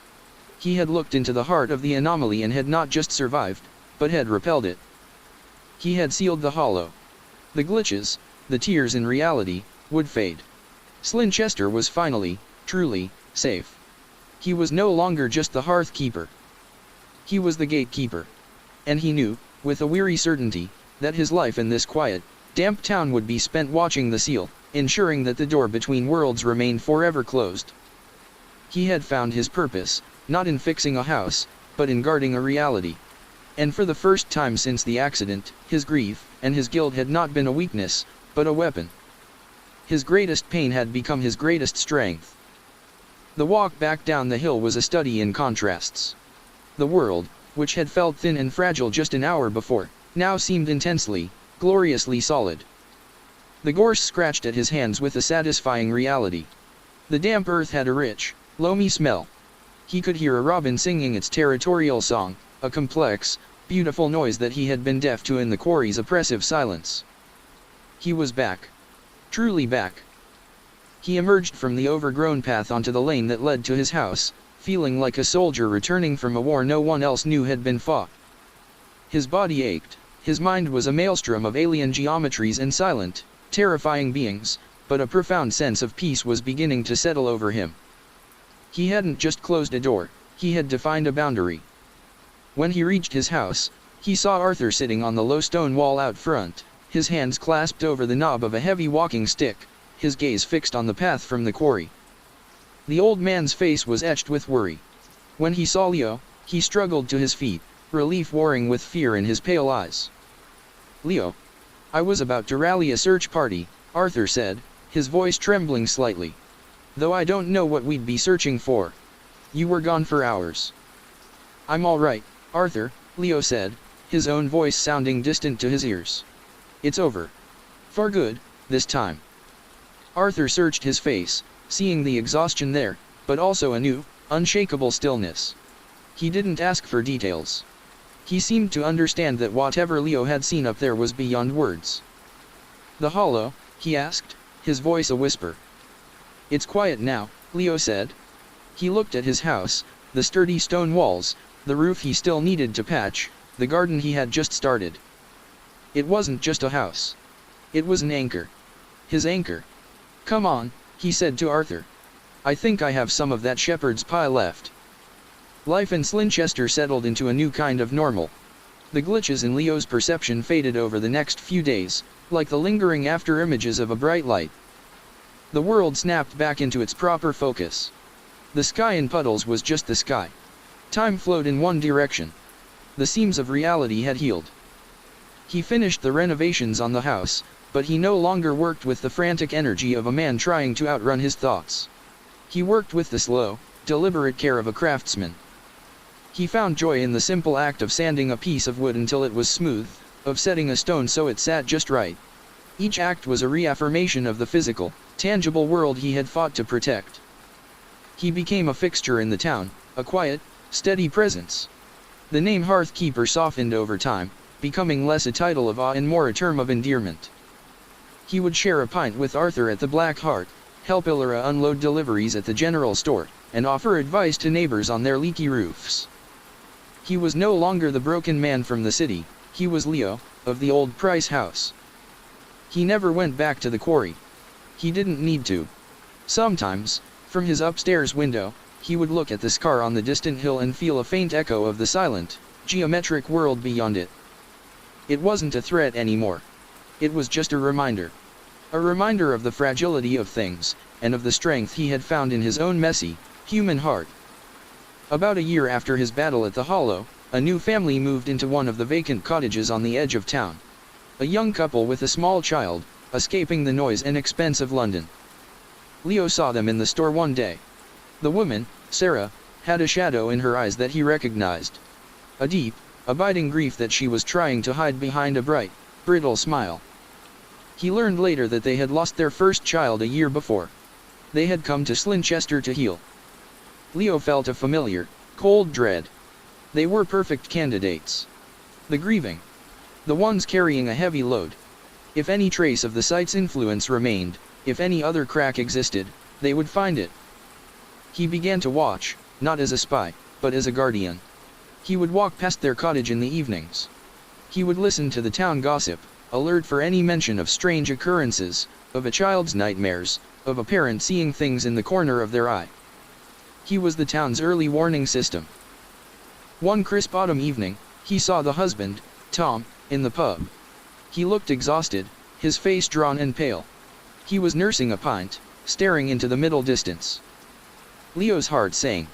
He had looked into the heart of the anomaly and had not just survived, but had repelled it. He had sealed the hollow. The glitches, the tears in reality, would fade. Slinchester was finally, truly, safe. He was no longer just the hearth keeper. He was the gatekeeper. And he knew, with a weary certainty, that his life in this quiet, damp town would be spent watching the seal, ensuring that the door between worlds remained forever closed. He had found his purpose, not in fixing a house, but in guarding a reality. And for the first time since the accident, his grief and his guilt had not been a weakness, but a weapon. His greatest pain had become his greatest strength. The walk back down the hill was a study in contrasts. The world, which had felt thin and fragile just an hour before, now seemed intensely, gloriously solid. The gorse scratched at his hands with a satisfying reality. The damp earth had a rich, loamy smell. He could hear a robin singing its territorial song, a complex, beautiful noise that he had been deaf to in the quarry's oppressive silence. He was back. Truly back. He emerged from the overgrown path onto the lane that led to his house, feeling like a soldier returning from a war no one else knew had been fought. His body ached, his mind was a maelstrom of alien geometries and silent, terrifying beings, but a profound sense of peace was beginning to settle over him. He hadn't just closed a door, he had defined a boundary. When he reached his house, he saw Arthur sitting on the low stone wall out front, his hands clasped over the knob of a heavy walking stick, his gaze fixed on the path from the quarry. The old man's face was etched with worry. When he saw Leo, he struggled to his feet, relief warring with fear in his pale eyes. "Leo. I was about to rally a search party," Arthur said, his voice trembling slightly. "Though I don't know what we'd be searching for. You were gone for hours." "I'm all right, Arthur," Leo said, his own voice sounding distant to his ears. "It's over. For good, this time." Arthur searched his face, seeing the exhaustion there, but also a new, unshakable stillness. He didn't ask for details. He seemed to understand that whatever Leo had seen up there was beyond words. "The hollow?" he asked, his voice a whisper. "It's quiet now," Leo said. He looked at his house, the sturdy stone walls, the roof he still needed to patch, the garden he had just started. It wasn't just a house. It was an anchor. His anchor. "Come on," he said to Arthur. "I think I have some of that shepherd's pie left." Life in Slinchester settled into a new kind of normal. The glitches in Leo's perception faded over the next few days, like the lingering after-images of a bright light. The world snapped back into its proper focus. The sky in puddles was just the sky. Time flowed in one direction. The seams of reality had healed. He finished the renovations on the house, but he no longer worked with the frantic energy of a man trying to outrun his thoughts. He worked with the slow, deliberate care of a craftsman. He found joy in the simple act of sanding a piece of wood until it was smooth, of setting a stone so it sat just right. Each act was a reaffirmation of the physical, tangible world he had fought to protect. He became a fixture in the town, a quiet, steady presence. The name Hearthkeeper softened over time, becoming less a title of awe and more a term of endearment. He would share a pint with Arthur at the Black Hart, help Illyra unload deliveries at the general store, and offer advice to neighbors on their leaky roofs. He was no longer the broken man from the city, he was Leo, of the old Price house. He never went back to the quarry. He didn't need to. Sometimes, from his upstairs window, he would look at the scar on the distant hill and feel a faint echo of the silent, geometric world beyond it. It wasn't a threat anymore. It was just a reminder. A reminder of the fragility of things, and of the strength he had found in his own messy, human heart. About a year after his battle at the Hollow, a new family moved into one of the vacant cottages on the edge of town. A young couple with a small child, escaping the noise and expense of London. Leo saw them in the store one day. The woman, Sarah, had a shadow in her eyes that he recognized. A deep, abiding grief that she was trying to hide behind a bright, brittle smile. He learned later that they had lost their first child a year before. They had come to Slinchester to heal. Leo felt a familiar, cold dread. They were perfect candidates. The grieving. The ones carrying a heavy load. If any trace of the Sight's influence remained, if any other crack existed, they would find it. He began to watch, not as a spy, but as a guardian. He would walk past their cottage in the evenings. He would listen to the town gossip, alert for any mention of strange occurrences, of a child's nightmares, of a parent seeing things in the corner of their eye. He was the town's early warning system. One crisp autumn evening, he saw the husband, Tom, in the pub. He looked exhausted, his face drawn and pale. He was nursing a pint, staring into the middle distance. Leo's heart sank.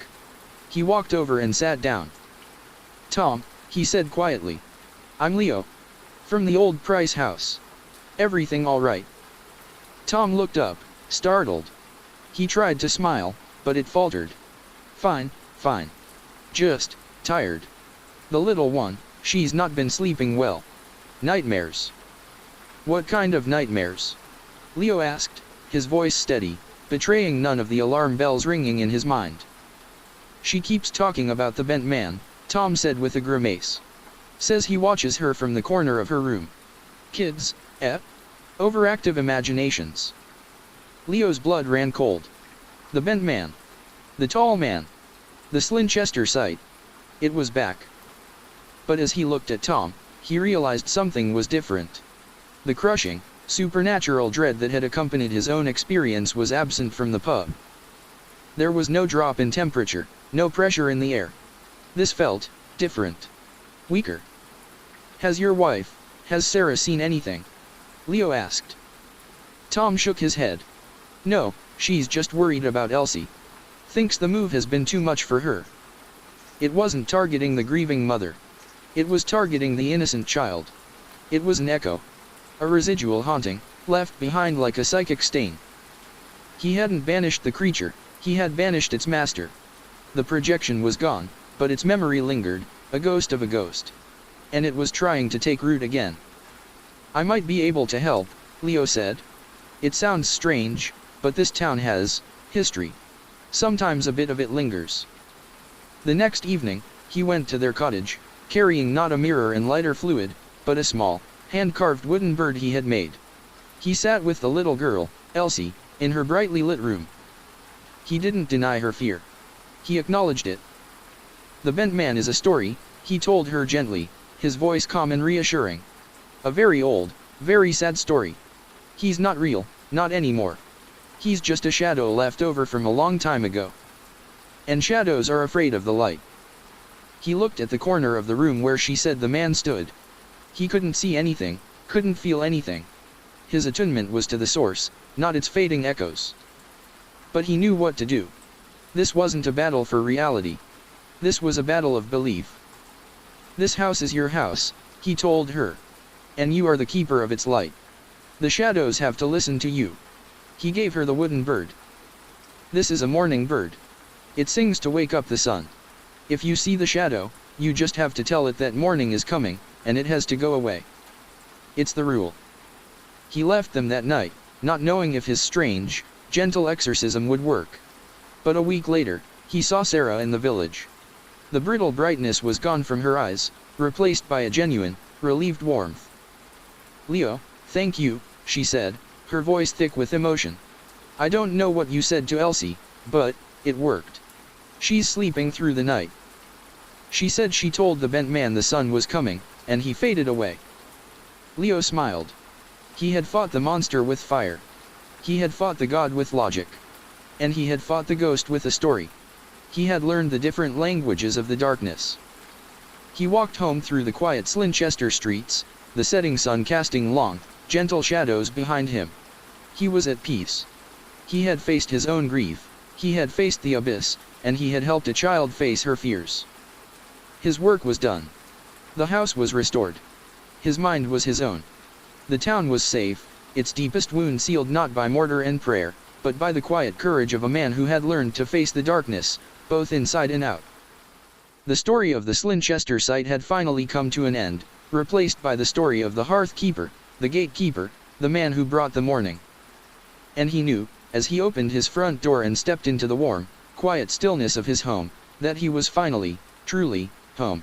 He walked over and sat down. "Tom," he said quietly. "I'm Leo. From the old Price house. Everything all right?" Tom looked up, startled. He tried to smile, but it faltered. "Fine, fine. Just tired. The little one, she's not been sleeping well. Nightmares." "What kind of nightmares?" Leo asked, his voice steady, betraying none of the alarm bells ringing in his mind. "She keeps talking about the bent man," Tom said with a grimace. "Says he watches her from the corner of her room. Kids, eh? Overactive imaginations." Leo's blood ran cold. The bent man. The tall man. The Slinchester Sight. It was back. But as he looked at Tom, he realized something was different. The crushing, supernatural dread that had accompanied his own experience was absent from the pub. There was no drop in temperature, no pressure in the air. This felt different. Weaker. Has Sarah seen anything?" Leo asked. Tom shook his head. "No, she's just worried about Elsie. Thinks the move has been too much for her." It wasn't targeting the grieving mother. It was targeting the innocent child. It was an echo. A residual haunting, left behind like a psychic stain. He hadn't banished the creature, he had banished its master. The projection was gone, but its memory lingered, a ghost of a ghost. And it was trying to take root again. "I might be able to help," Leo said. "It sounds strange, but this town has history. Sometimes a bit of it lingers." The next evening, he went to their cottage, carrying not a mirror and lighter fluid, but a small, hand-carved wooden bird he had made. He sat with the little girl, Elsie, in her brightly lit room. He didn't deny her fear. He acknowledged it. "The bent man is a story," he told her gently, his voice calm and reassuring. A very old, very sad story. He's not real, not anymore. He's just a shadow left over from a long time ago. And shadows are afraid of the light. He looked at the corner of the room where she said the man stood. He couldn't see anything, couldn't feel anything. His attunement was to the source, not its fading echoes. But he knew what to do. This wasn't a battle for reality. This was a battle of belief. This house is your house, he told her. And you are the keeper of its light. The shadows have to listen to you. He gave her the wooden bird. This is a morning bird. It sings to wake up the sun. If you see the shadow, you just have to tell it that morning is coming, and it has to go away. It's the rule. He left them that night, not knowing if his strange, gentle exorcism would work. But a week later, he saw Sarah in the village. The brittle brightness was gone from her eyes, replaced by a genuine, relieved warmth. "Leo, thank you," she said, her voice thick with emotion. "I don't know what you said to Elsie, but it worked. She's sleeping through the night." She said she told the bent man the sun was coming, and he faded away. Leo smiled. He had fought the monster with fire. He had fought the god with logic. And he had fought the ghost with a story. He had learned the different languages of the darkness. He walked home through the quiet Slinchester streets, the setting sun casting long, gentle shadows behind him. He was at peace. He had faced his own grief, he had faced the abyss, and he had helped a child face her fears. His work was done. The house was restored. His mind was his own. The town was safe, its deepest wound sealed not by mortar and prayer, but by the quiet courage of a man who had learned to face the darkness, both inside and out. The story of the Slinchester Sight had finally come to an end, replaced by the story of the hearth keeper, the gatekeeper, the man who brought the morning. And he knew, as he opened his front door and stepped into the warm, quiet stillness of his home, that he was finally, truly, home.